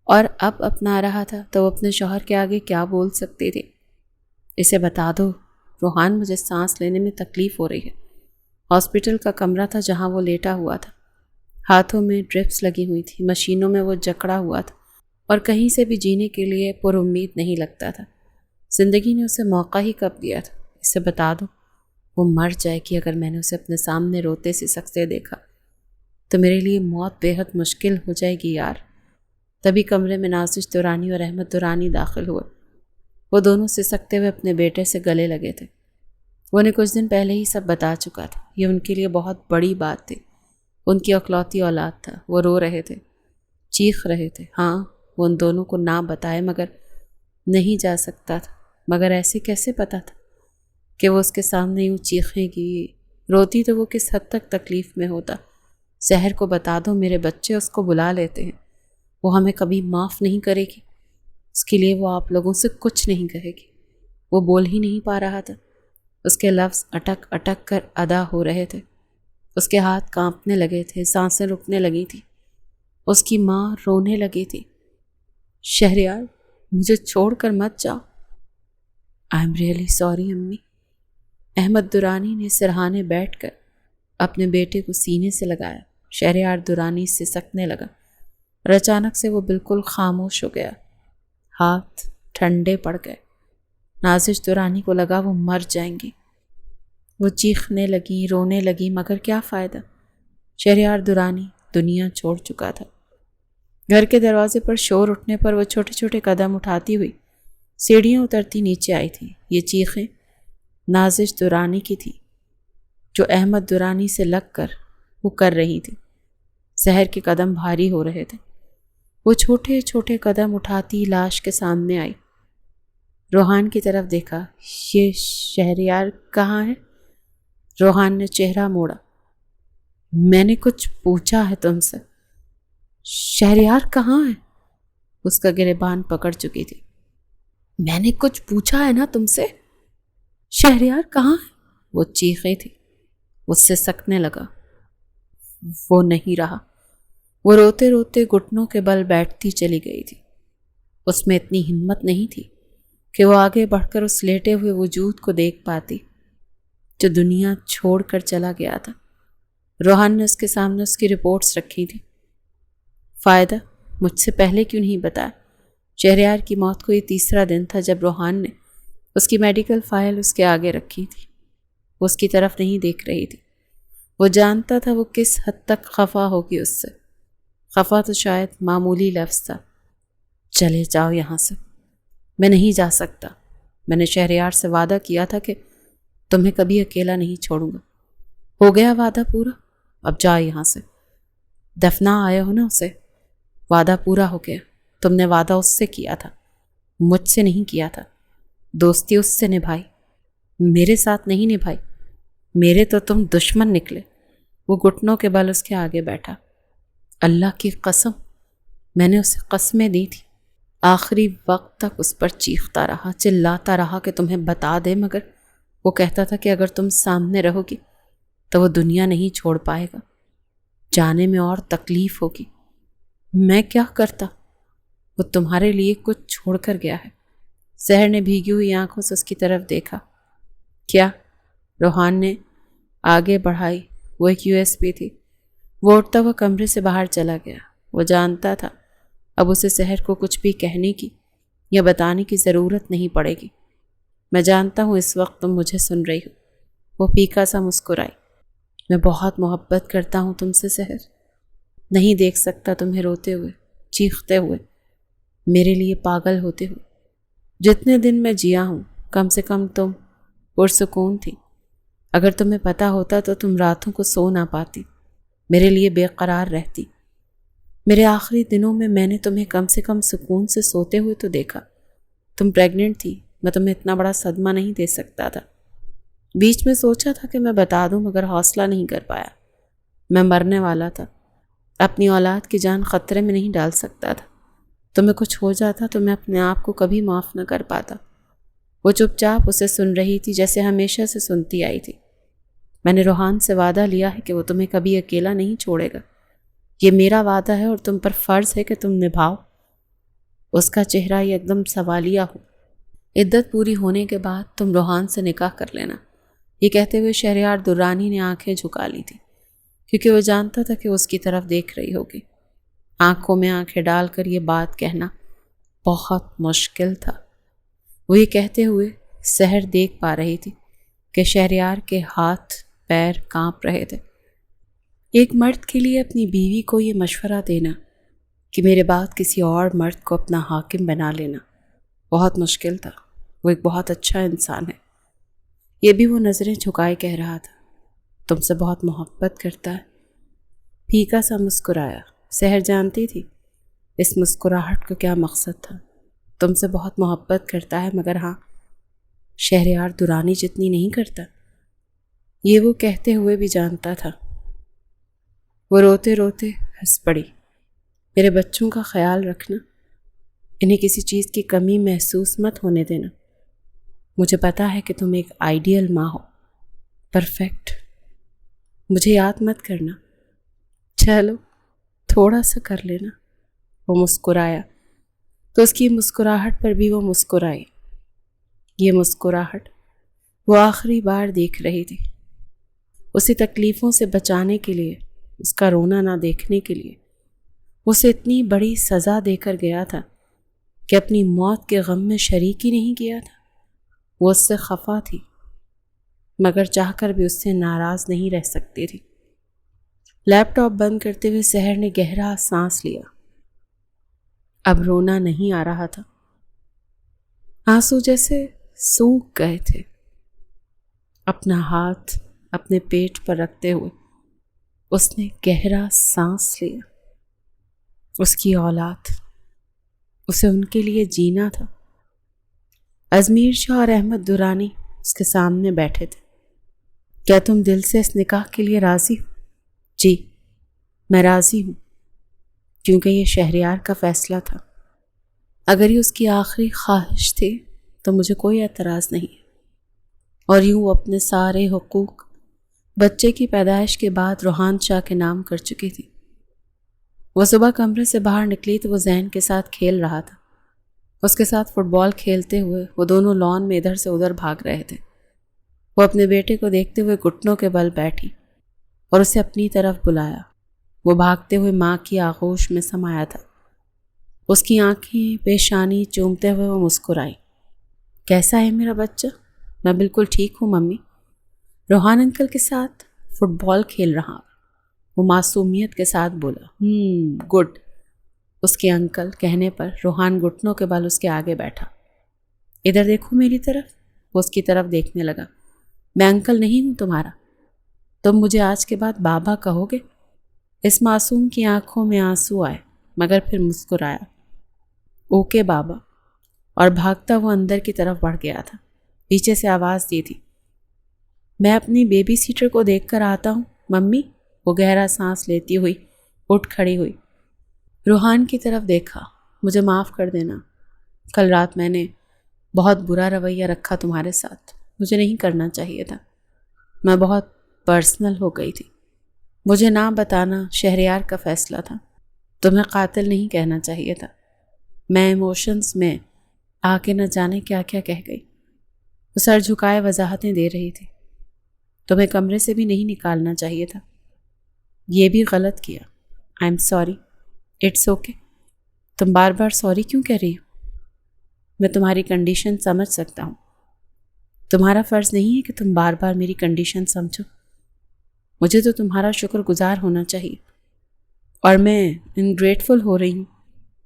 اور اب اپنا رہا تھا تو وہ اپنے شوہر کے آگے کیا بول سکتی تھی. اسے بتا دو روحان, مجھے سانس لینے میں تکلیف ہو رہی ہے. ہاسپٹل کا کمرہ تھا جہاں وہ لیٹا ہوا تھا. ہاتھوں میں ڈرپس لگی ہوئی تھی, مشینوں میں وہ جکڑا ہوا تھا اور کہیں سے بھی جینے کے لیے پر امید نہیں لگتا تھا. زندگی نے اسے موقع ہی کب دیا تھا. اسے بتا دو وہ مر جائے کہ اگر میں نے اسے اپنے سامنے روتے سسکتے دیکھا تو میرے لیے موت بے حد مشکل ہو جائے گی یار. تبھی کمرے میں نازش درانی اور احمد درانی داخل ہوئے. وہ دونوں سسکتے ہوئے اپنے بیٹے سے گلے لگے تھے. وہ انہیں کچھ دن پہلے ہی سب بتا چکا تھا. یہ ان کے لیے بہت بڑی بات تھی. ان کی اکلوتی اولاد تھا. وہ رو رہے تھے, چیخ رہے تھے. ہاں, وہ ان دونوں کو نہ بتائے مگر نہیں جا سکتا تھا. مگر ایسے کیسے پتا تھا کہ وہ اس کے سامنے یوں چیخیں گی؟ روتی تو وہ کس حد تک تکلیف میں ہوتا. سحر کو بتا دو میرے بچے اس کو بلا لیتے ہیں. وہ ہمیں کبھی معاف نہیں کرے گی. اس کے لیے وہ آپ لوگوں سے کچھ نہیں کہے گی. وہ بول ہی نہیں پا رہا تھا. اس کے لفظ اٹک اٹک کر ادا ہو رہے تھے. اس کے ہاتھ کانپنے لگے تھے, سانسیں رکنے لگی تھی. اس کی ماں رونے لگی تھی. شہریار, مجھے چھوڑ کر مت جاؤ. آئی ایم ریئلی سوری امی. احمد درانی نے سرہانے بیٹھ کر اپنے بیٹے کو سینے سے لگایا. شہریار درانی سے سکنے لگا اور اچانک سے وہ بالکل خاموش ہو گیا. ہاتھ ٹھنڈے پڑ گئے. نازش درانی کو لگا وہ مر جائیں گی. وہ چیخنے لگی, رونے لگی, مگر کیا فائدہ. شہریار درانی دنیا چھوڑ چکا تھا. گھر کے دروازے پر شور اٹھنے پر وہ چھوٹے چھوٹے قدم اٹھاتی ہوئی سیڑھیاں اترتی نیچے آئی تھی. یہ چیخیں نازش درانی کی تھی جو احمد درانی سے لگ کر وہ کر رہی تھی. سحر کے قدم بھاری ہو رہے تھے. وہ چھوٹے چھوٹے قدم اٹھاتی لاش کے سامنے آئی. روحان کی طرف دیکھا. یہ شہریار کہاں ہے؟ روحان نے چہرہ موڑا. میں نے کچھ پوچھا ہے تم سے. شہریار کہاں ہے؟ اس کا گریبان پکڑ چکی تھی. میں نے کچھ پوچھا ہے نا تم سے. شہریار کہاں ہے؟ وہ چیخی تھی. اس سے سکنے لگا. وہ نہیں رہا. وہ روتے روتے گھٹنوں کے بل بیٹھتی چلی گئی تھی. اس میں اتنی ہمت نہیں تھی کہ وہ آگے بڑھ کر اس لیٹے ہوئے وجود کو دیکھ پاتی جو دنیا چھوڑ کر چلا گیا تھا. روحان نے اس کے سامنے اس کی رپورٹس رکھی تھی. فائدہ, مجھ سے پہلے کیوں نہیں بتایا؟ شہریار کی موت کو یہ تیسرا دن تھا جب روحان نے اس کی میڈیکل فائل اس کے آگے رکھی تھی. وہ اس کی طرف نہیں دیکھ رہی تھی. وہ جانتا تھا وہ کس حد تک خفا ہوگی اس سے. خفا تو شاید معمولی لفظ تھا. چلے جاؤ یہاں سے. میں نہیں جا سکتا. میں نے شہریار سے وعدہ کیا تھا کہ تمہیں کبھی اکیلا نہیں چھوڑوں گا. ہو گیا وعدہ پورا. اب جاؤ یہاں سے. دفنا آئے ہو نا اسے. وعدہ پورا ہو گیا. تم نے وعدہ اس سے کیا تھا, مجھ سے نہیں کیا تھا. دوستی اس سے نبھائی, میرے ساتھ نہیں نبھائی. میرے تو تم دشمن نکلے. وہ گھٹنوں کے بل اس کے آگے بیٹھا. اللہ کی قسم, میں نے اسے قسمیں دی تھی. آخری وقت تک اس پر چیختا رہا, چلاتا رہا کہ تمہیں بتا دے, مگر وہ کہتا تھا کہ اگر تم سامنے رہو گی تو وہ دنیا نہیں چھوڑ پائے گا, جانے میں اور تکلیف ہوگی. میں کیا کرتا؟ وہ تمہارے لیے کچھ چھوڑ کر گیا ہے. سحر نے بھیگی ہوئی آنکھوں سے اس کی طرف دیکھا. کیا؟ روحان نے آگے بڑھائی. وہ ایک USB تھی. وہ اٹھتا ہوا کمرے سے باہر چلا گیا. وہ جانتا تھا اب اسے سحر کو کچھ بھی کہنے کی یا بتانے کی ضرورت نہیں پڑے گی. میں جانتا ہوں اس وقت تم مجھے سن رہی ہو. وہ پھیکا سا مسکرائی. میں بہت محبت کرتا ہوں تم سے سحر. نہیں دیکھ سکتا تمہیں روتے ہوئے, چیختے ہوئے, میرے لیے پاگل ہوتے ہوئے. جتنے دن میں جیا ہوں کم سے کم تم پرسکون تھی. اگر تمہیں پتا ہوتا تو تم راتوں کو سو نہ پاتی, میرے لیے بے قرار رہتی. میرے آخری دنوں میں نے تمہیں کم سے کم سکون سے سوتے ہوئے تو دیکھا. تم پریگننٹ تھی. میں تمہیں اتنا بڑا صدمہ نہیں دے سکتا تھا. بیچ میں سوچا تھا کہ میں بتا دوں مگر حوصلہ نہیں کر پایا. میں مرنے والا تھا. اپنی اولاد کی جان خطرے میں نہیں ڈال سکتا تھا. تمہیں کچھ ہو جاتا تو میں اپنے آپ کو کبھی معاف نہ کر پاتا. وہ چپ چاپ اسے سن رہی تھی جیسے ہمیشہ سے سنتی آئی تھی. میں نے روحان سے وعدہ لیا ہے کہ وہ تمہیں کبھی اکیلا نہیں چھوڑے گا. یہ میرا وعدہ ہے اور تم پر فرض ہے کہ تم نبھاؤ. اس کا چہرہ ایک دم سوالیہ ہو. عدت پوری ہونے کے بعد تم روحان سے نکاح کر لینا. یہ کہتے ہوئے شہریار درانی نے آنکھیں جھکا لی تھی کیونکہ وہ جانتا تھا کہ اس کی طرف دیکھ رہی ہوگی. آنکھوں میں آنکھیں ڈال کر یہ بات کہنا بہت مشکل تھا. وہ یہ کہتے ہوئے سحر دیکھ پا رہی تھی کہ شہریار کے ہاتھ پیر کانپ رہے تھے. ایک مرد کے لیے اپنی بیوی کو یہ مشورہ دینا کہ میرے بعد کسی اور مرد کو اپنا حاکم بنا لینا بہت مشکل تھا. وہ ایک بہت اچھا انسان ہے. یہ بھی وہ نظریں جھکائے کہہ رہا تھا. تم سے بہت محبت کرتا ہے. پھیکا سا مسکرایا. سحر جانتی تھی اس مسکراہٹ کا کیا مقصد تھا. تم سے بہت محبت کرتا ہے مگر ہاں شہریار درانی جتنی نہیں کرتا. یہ وہ کہتے ہوئے بھی جانتا تھا. وہ روتے روتے ہنس پڑی. میرے بچوں کا خیال رکھنا. انہیں کسی چیز کی کمی محسوس مت ہونے دینا. مجھے پتا ہے کہ تم ایک آئیڈیل ماں ہو, پرفیکٹ. مجھے یاد مت کرنا. چلو تھوڑا سا کر لینا. وہ مسکرایا تو اس کی مسکراہٹ پر بھی وہ مسکرائی. یہ مسکراہٹ وہ آخری بار دیکھ رہی تھی. اسے تکلیفوں سے بچانے کے لیے, اس کا رونا نہ دیکھنے کے لیے. اسے اتنی بڑی سزا دے کر گیا تھا کہ اپنی موت کے غم میں شریک ہی نہیں کیا تھا. وہ اس سے خفا تھی مگر چاہ کر بھی اس سے ناراض نہیں رہ سکتی تھی. لیپ ٹاپ بند کرتے ہوئے سحر نے گہرا سانس لیا. اب رونا نہیں آ رہا تھا. آنسو جیسے سوکھ گئے تھے. اپنا ہاتھ اپنے پیٹ پر رکھتے ہوئے اس نے گہرا سانس لیا. اس کی اولاد, اسے ان کے لیے جینا تھا. ازمیر شاہ اور احمد درانی اس کے سامنے بیٹھے تھے. کیا تم دل سے اس نکاح کے لیے راضی ہو؟ جی میں راضی ہوں کیونکہ یہ شہریار کا فیصلہ تھا. اگر یہ اس کی آخری خواہش تھی تو مجھے کوئی اعتراض نہیں. اور یوں وہ اپنے سارے حقوق بچے کی پیدائش کے بعد روحان شاہ کے نام کر چکی تھی. وہ صبح کمرے سے باہر نکلی تو وہ زین کے ساتھ کھیل رہا تھا. اس کے ساتھ فٹ بال کھیلتے ہوئے وہ دونوں لان میں ادھر سے ادھر بھاگ رہے تھے. وہ اپنے بیٹے کو دیکھتے ہوئے گھٹنوں کے بل بیٹھی اور اسے اپنی طرف بلایا. وہ بھاگتے ہوئے ماں کی آغوش میں سمایا تھا. اس کی آنکھیں پیشانی چومتے ہوئے وہ مسکرائی. کیسا ہے میرا بچہ؟ میں بالکل ٹھیک ہوں ممی. روحان انکل کے ساتھ فٹ بال کھیل رہا. وہ معصومیت کے ساتھ بولا. گڈ. اس کے انکل کہنے پر روحان گھٹنوں کے بل اس کے آگے بیٹھا. ادھر دیکھو میری طرف. وہ اس کی طرف دیکھنے لگا. میں انکل نہیں ہوں تمہارا. تم مجھے آج کے بعد بابا کہو گے؟ اس معصوم کی آنکھوں میں آنسو آئے مگر پھر مسکرایا۔ اوکے بابا، اور بھاگتا وہ اندر کی طرف بڑھ گیا تھا۔ پیچھے سے آواز دی تھی، میں اپنی بیبی سیٹر کو دیکھ کر آتا ہوں ممی۔ وہ گہرا سانس لیتی ہوئی اٹھ کھڑی ہوئی، روحان کی طرف دیکھا۔ مجھے معاف کر دینا، کل رات میں نے بہت برا رویہ رکھا تمہارے ساتھ، مجھے نہیں کرنا چاہیے تھا، میں بہت پرسنل ہو گئی تھی، مجھے نہ بتانا شہریار کا فیصلہ تھا، تمہیں قاتل نہیں کہنا چاہیے تھا، میں ایموشنز میں آ کے نہ جانے کیا کیا کہہ گئی۔ وہ سر جھکائے وضاحتیں دے رہی تھی، تمہیں کمرے سے بھی نہیں نکالنا چاہیے تھا، یہ بھی غلط کیا، I'm sorry, it's okay. تم بار بار سوری کیوں کہہ رہی ہو؟ میں تمہاری کنڈیشن سمجھ سکتا ہوں، تمہارا فرض نہیں ہے کہ تم بار بار میری کنڈیشن سمجھو، مجھے تو تمہارا شکر گزار ہونا چاہیے، اور میں انگریٹفل ہو رہی ہوں،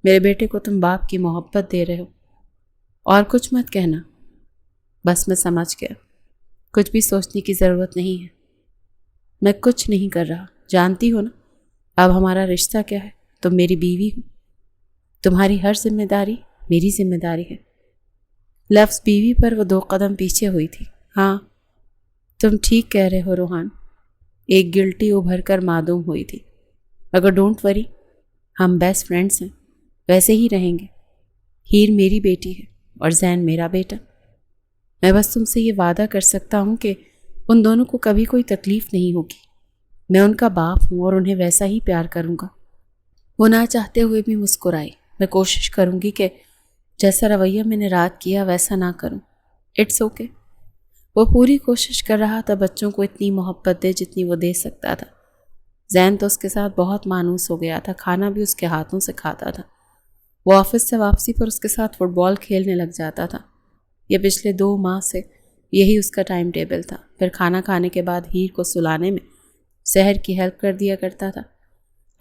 میرے بیٹے کو تم باپ کی محبت دے رہے ہو۔ اور کچھ مت کہنا، بس میں سمجھ گیا، کچھ بھی سوچنے کی ضرورت نہیں ہے، میں کچھ نہیں کر رہا، جانتی ہو نا اب ہمارا رشتہ کیا ہے، تم میری بیوی ہو، تمہاری ہر ذمہ داری میری ذمہ داری ہے۔ لفظ بیوی پر وہ 2 قدم پیچھے ہوئی تھی۔ ہاں تم ٹھیک کہہ رہے ہو روحان، ایک گلٹی ابھر کر معدوم ہوئی تھی، مگر ڈونٹ وری، ہم بیسٹ فرینڈز ہیں، ویسے ہی رہیں گے۔ ہیر میری بیٹی ہے اور زین میرا بیٹا، میں بس تم سے یہ وعدہ کر سکتا ہوں کہ ان دونوں کو کبھی کوئی تکلیف نہیں ہوگی، میں ان کا باپ ہوں اور انہیں ویسا ہی پیار کروں گا۔ وہ نہ چاہتے ہوئے بھی مسکرائی۔ میں کوشش کروں گی کہ جیسا رویہ میں نے رات کیا ویسا نہ کروں، اٹس اوکے۔ وہ پوری کوشش کر رہا تھا بچوں کو اتنی محبت دے جتنی وہ دے سکتا تھا۔ زین تو اس کے ساتھ بہت مانوس ہو گیا تھا، کھانا بھی اس کے ہاتھوں سے کھاتا تھا، وہ آفس سے واپسی پر اس کے ساتھ فٹ بال کھیلنے لگ جاتا تھا۔ یہ پچھلے 2 ماہ سے یہی اس کا ٹائم ٹیبل تھا۔ پھر کھانا کھانے کے بعد ہیر کو سلانے میں سحر کی ہیلپ کر دیا کرتا تھا۔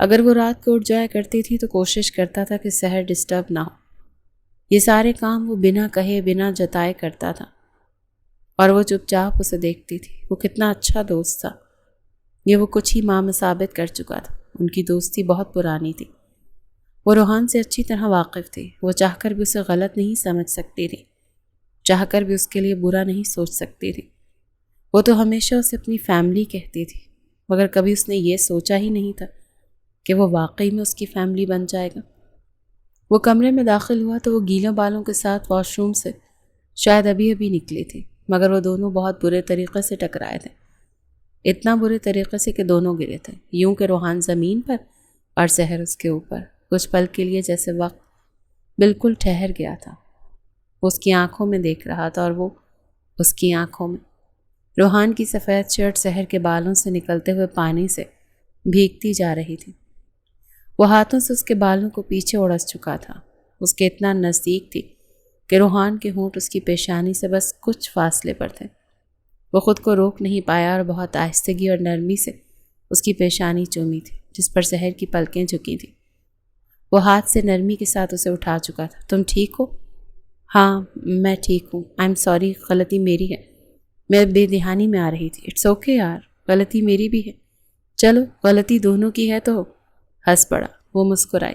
اگر وہ رات کو اٹھ جایا کرتی تھی تو کوشش کرتا تھا کہ سحر ڈسٹرب نہ ہو۔ یہ سارے کام وہ بنا کہے بنا جتائے کرتا تھا، اور وہ چپ چاپ اسے دیکھتی تھی۔ وہ کتنا اچھا دوست تھا، یہ وہ کچھ ہی ماہ میں ثابت کر چکا تھا۔ ان کی دوستی بہت پرانی تھی، وہ روحان سے اچھی طرح واقف تھی، وہ چاہ کر بھی اسے غلط نہیں سمجھ سکتی تھی، چاہ کر بھی اس کے لیے برا نہیں سوچ سکتی تھی۔ وہ تو ہمیشہ اسے اپنی فیملی کہتی تھی، مگر کبھی اس نے یہ سوچا ہی نہیں تھا کہ وہ واقعی میں اس کی فیملی بن جائے گا۔ وہ کمرے میں داخل ہوا تو وہ گیلے بالوں کے ساتھ واش روم سے شاید ابھی نکلی تھی، مگر وہ دونوں بہت برے طریقے سے ٹکرائے تھے، اتنا برے طریقے سے کہ دونوں گرے تھے، یوں کہ روحان زمین پر اور سحر اس کے اوپر۔ کچھ پل کے لیے جیسے وقت بالکل ٹھہر گیا تھا، وہ اس کی آنکھوں میں دیکھ رہا تھا اور وہ اس کی آنکھوں میں۔ روحان کی سفید شرٹ سحر کے بالوں سے نکلتے ہوئے پانی سے بھیگتی جا رہی تھی، وہ ہاتھوں سے اس کے بالوں کو پیچھے اڑس چکا تھا، اس کے اتنا نزدیک تھی کہ روحان کے ہونٹ اس کی پیشانی سے بس کچھ فاصلے پر تھے۔ وہ خود کو روک نہیں پایا اور بہت آہستگی اور نرمی سے اس کی پیشانی چومی تھی جس پر سحر کی پلکیں جھکی تھیں۔ وہ ہاتھ سے نرمی کے ساتھ اسے اٹھا چکا تھا۔ تم ٹھیک ہو؟ ہاں میں ٹھیک ہوں، آئی ایم سوری، غلطی میری ہے، میں بے دہانی میں آ رہی تھی۔ اٹس اوکے یار، غلطی میری بھی ہے، چلو غلطی دونوں کی ہے تو۔ ہنس پڑا، وہ مسکرائی۔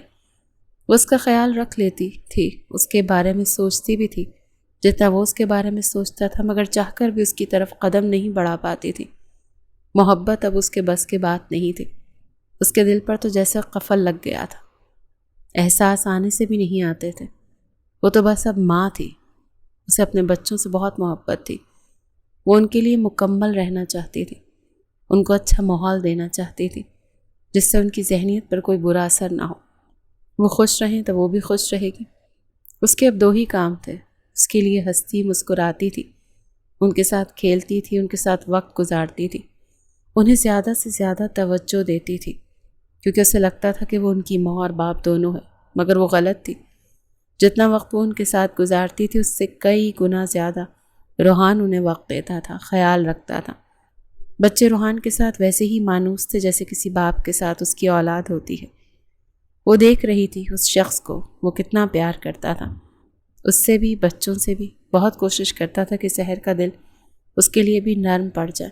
وہ اس کا خیال رکھ لیتی تھی، اس کے بارے میں سوچتی بھی تھی جتنا وہ اس کے بارے میں سوچتا تھا، مگر چاہ کر بھی اس کی طرف قدم نہیں بڑھا پاتی تھی۔ محبت اب اس کے بس کی بات نہیں تھی، اس کے دل پر تو جیسے قفل لگ گیا تھا، احساس آنے سے بھی نہیں آتے تھے۔ وہ تو بس اب ماں تھی، اسے اپنے بچوں سے بہت محبت تھی، وہ ان کے لیے مکمل رہنا چاہتی تھی، ان کو اچھا ماحول دینا چاہتی تھی جس سے ان کی ذہنیت پر کوئی برا اثر نہ ہو، وہ خوش رہیں تو وہ بھی خوش رہے گی۔ اس کے اب 2 ہی کام تھے، اس کے لیے ہنستی مسکراتی تھی، ان کے ساتھ کھیلتی تھی، ان کے ساتھ وقت گزارتی تھی، انہیں زیادہ سے زیادہ توجہ دیتی تھی، کیونکہ اسے لگتا تھا کہ وہ ان کی ماں اور باپ دونوں ہے، مگر وہ غلط تھی۔ جتنا وقت وہ ان کے ساتھ گزارتی تھی اس سے کئی گنا زیادہ روحان انہیں وقت دیتا تھا، خیال رکھتا تھا۔ بچے روحان کے ساتھ ویسے ہی مانوس تھے جیسے کسی باپ کے ساتھ اس کی اولاد ہوتی ہے۔ وہ دیکھ رہی تھی اس شخص کو، وہ کتنا پیار کرتا تھا، اس سے بھی، بچوں سے بھی، بہت کوشش کرتا تھا کہ سحر کا دل اس کے لیے بھی نرم پڑ جائے۔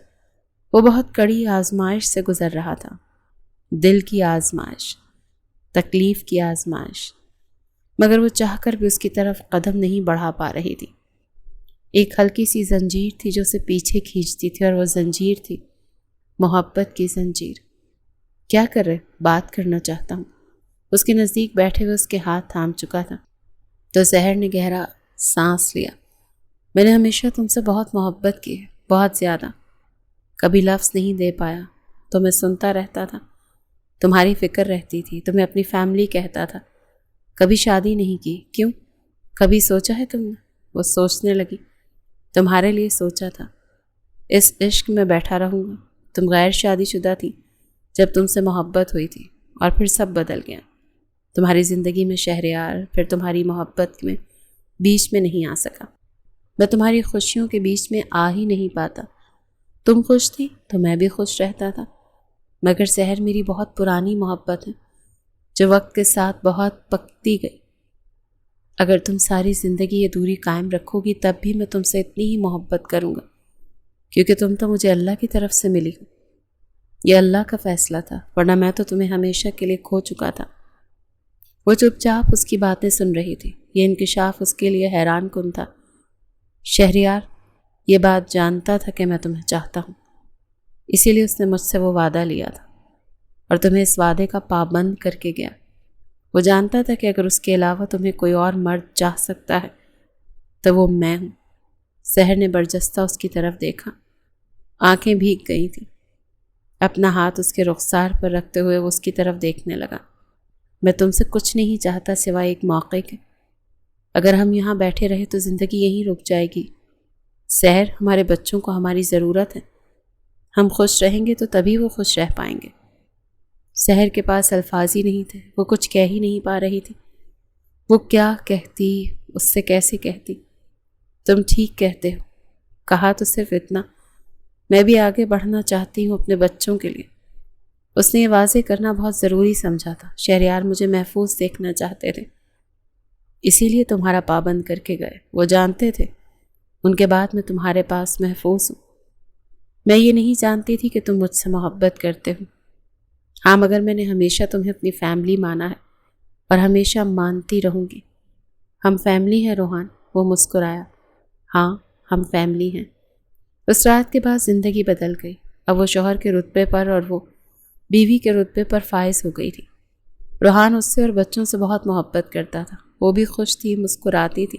وہ بہت کڑی آزمائش سے گزر رہا تھا، دل کی آزمائش، تکلیف کی آزمائش، مگر وہ چاہ کر بھی اس کی طرف قدم نہیں بڑھا پا رہی تھی۔ ایک ہلکی سی زنجیر تھی جو اسے پیچھے کھینچتی تھی، اور وہ زنجیر تھی محبت کی زنجیر۔ کیا کر رہے؟ بات کرنا چاہتا ہوں۔ اس کے نزدیک بیٹھے ہوئے اس کے ہاتھ تھام چکا تھا تو سحر نے گہرا سانس لیا۔ میں نے ہمیشہ تم سے بہت محبت کی ہے، بہت زیادہ۔ کبھی لفظ نہیں دے پایا، تو میں سنتا رہتا تھا، تمہاری فکر رہتی تھی، تمہیں اپنی فیملی کہتا تھا۔ کبھی شادی نہیں کی، کیوں؟ کبھی سوچا ہے تم نے؟ وہ سوچنے لگی۔ تمہارے لیے سوچا تھا، اس عشق میں بیٹھا رہوں گا۔ تم غیر شادی شدہ تھی جب تم سے محبت ہوئی تھی، اور پھر سب بدل گیا۔ تمہاری زندگی میں شہریار، پھر تمہاری محبت میں بیچ میں نہیں آ سکا۔ میں تمہاری خوشیوں کے بیچ میں آ ہی نہیں پاتا۔ تم خوش تھی تو میں بھی خوش رہتا تھا، مگر سحر میری بہت پرانی محبت ہے جو وقت کے ساتھ بہت پکتی گئی۔ اگر تم ساری زندگی یہ دوری قائم رکھو گی تب بھی میں تم سے اتنی ہی محبت کروں گا، کیونکہ تم تو مجھے اللہ کی طرف سے ملی ہو۔ یہ اللہ کا فیصلہ تھا، ورنہ میں تو تمہیں ہمیشہ کے لیے کھو چکا تھا۔ وہ چپ چاپ اس کی باتیں سن رہی تھی۔ یہ انکشاف اس کے لیے حیران کن تھا۔ شہریار یہ بات جانتا تھا کہ میں تمہیں چاہتا ہوں، اسی لیے اس نے مجھ سے وہ وعدہ لیا تھا اور تمہیں اس وعدے کا پابند کر کے گیا۔ وہ جانتا تھا کہ اگر اس کے علاوہ تمہیں کوئی اور مرد چاہ سکتا ہے تو وہ میں ہوں۔ سحر نے برجستہ اس کی طرف دیکھا، آنکھیں بھیگ گئی تھیں۔ اپنا ہاتھ اس کے رخسار پر رکھتے ہوئے وہ اس کی طرف دیکھنے لگا۔ میں تم سے کچھ نہیں چاہتا سوائے ایک موقع کے۔ اگر ہم یہاں بیٹھے رہے تو زندگی یہیں رک جائے گی۔ سحر، ہمارے بچوں کو ہماری ضرورت ہے۔ ہم خوش رہیں گے تو تبھی وہ خوش رہ پائیں گے۔ سحر کے پاس الفاظ ہی نہیں تھے، وہ کچھ کہہ ہی نہیں پا رہی تھی۔ وہ کیا کہتی، اس سے کیسے کہتی؟ تم ٹھیک کہتے ہو، کہا تو صرف اتنا، میں بھی آگے بڑھنا چاہتی ہوں اپنے بچوں کے لیے۔ اس نے یہ واضح کرنا بہت ضروری سمجھا تھا۔ شہریار مجھے محفوظ دیکھنا چاہتے تھے، اسی لیے تمہارا پابند کر کے گئے۔ وہ جانتے تھے ان کے بعد میں تمہارے پاس محفوظ ہوں۔ میں یہ نہیں جانتی تھی کہ تم مجھ سے محبت کرتے ہو۔ ہاں، مگر میں نے ہمیشہ تمہیں اپنی فیملی مانا ہے اور ہمیشہ مانتی رہوں گی۔ ہم فیملی ہیں روحان، وہ مسکرایا۔ ہاں، ہم فیملی ہیں۔ اس رات کے بعد زندگی بدل گئی۔ اب وہ شوہر کے رتبے پر اور وہ بیوی کے رتبے پر فائز ہو گئی تھی۔ روحان اس سے اور بچوں سے بہت محبت کرتا تھا۔ وہ بھی خوش تھی، مسکراتی تھی۔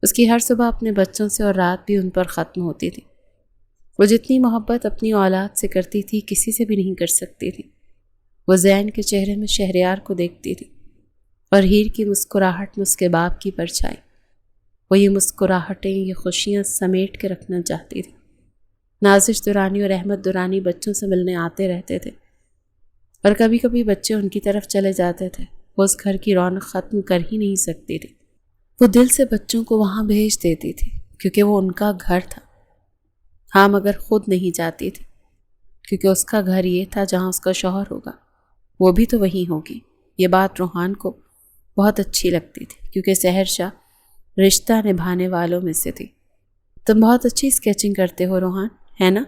اس کی ہر صبح اپنے بچوں سے اور رات بھی ان پر ختم ہوتی تھی۔ وہ جتنی محبت اپنی اولاد سے کرتی تھی کسی سے بھی نہیں کر سکتی تھی۔ وہ زین کے چہرے میں شہریار کو دیکھتی تھی اور ہیر کی مسکراہٹ میں اس کے باپ کی پرچھائی۔ وہ یہ مسکراہٹیں، یہ خوشیاں سمیٹ کے رکھنا چاہتی تھی۔ نازش دورانی اور احمد دورانی بچوں سے ملنے آتے رہتے تھے اور کبھی کبھی بچے ان کی طرف چلے جاتے تھے۔ وہ اس گھر کی رونق ختم کر ہی نہیں سکتی تھی۔ وہ دل سے بچوں کو وہاں بھیج دیتی تھی کیونکہ وہ ان کا گھر تھا۔ ہاں، مگر خود نہیں جاتی تھی کیونکہ اس کا گھر یہ تھا جہاں اس کا شوہر ہوگا، وہ بھی تو وہیں ہوگی۔ یہ بات روحان کو بہت اچھی لگتی تھی کیونکہ سحر شاہ رشتہ نبھانے والوں میں سے تھی۔ تم بہت اچھی اسکیچنگ کرتے ہو روحان، ہے نا؟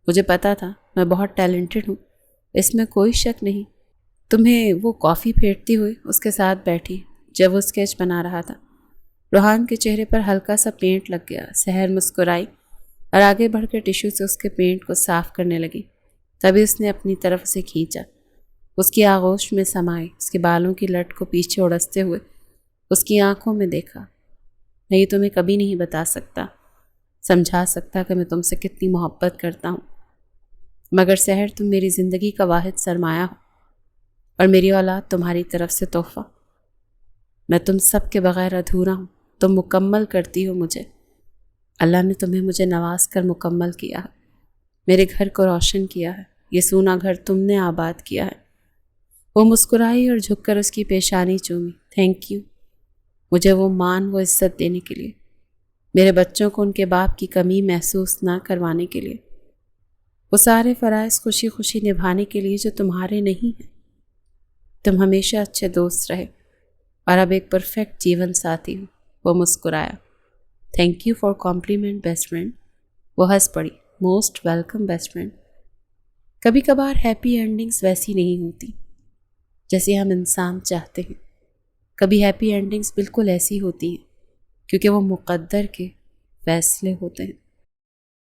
مجھے پتا تھا، میں بہت ٹیلنٹڈ ہوں، اس میں کوئی شک نہیں۔ تمہیں وہ کافی پھینٹتی ہوئی اس کے ساتھ بیٹھی جب وہ اسکیچ بنا رہا تھا۔ روحان کے چہرے پر ہلکا سا پینٹ لگ گیا۔ سحر مسکرائی اور آگے بڑھ کر ٹیشو سے اس کے پینٹ کو صاف کرنے لگی۔ تبھی اس نے اپنی طرف اسے کھینچا، اس کی آغوش میں سمائی، اس کے بالوں کی لٹ کو پیچھے اڑستے ہوئے اس کی آنکھوں میں دیکھا۔ میں یہ تمہیں کبھی نہیں بتا سکتا، سمجھا سکتا کہ میں تم سے کتنی محبت کرتا ہوں، مگر سحر، تم میری زندگی کا واحد سرمایہ ہو اور میری اولاد تمہاری طرف سے تحفہ۔ میں تم سب کے بغیر ادھورا ہوں، تم مکمل کرتی ہو مجھے۔ اللہ نے تمہیں مجھے نواز کر مکمل کیا ہے، میرے گھر کو روشن کیا ہے، یہ سونا گھر تم نے آباد کیا ہے۔ وہ مسکرائی اور جھک کر اس کی پیشانی چومی۔ تھینک یو، مجھے وہ مان، وہ عزت دینے کے لیے، میرے بچوں کو ان کے باپ کی کمی محسوس نہ کروانے کے لیے، وہ سارے فرائض خوشی خوشی نبھانے کے لیے جو تمہارے نہیں ہیں۔ تم ہمیشہ اچھے دوست رہے اور اب ایک پرفیکٹ جیون ساتھی ہو۔ وہ مسکرایا۔ Thank you for compliment best friend. وہ ہنس پڑی۔ Most welcome best friend. کبھی کبھار ہیپی اینڈنگز ویسی نہیں ہوتی جیسے ہم انسان چاہتے ہیں. کبھی ہیپی اینڈنگز بالکل ایسی ہوتی ہیں کیونکہ وہ مقدر کے فیصلے ہوتے ہیں.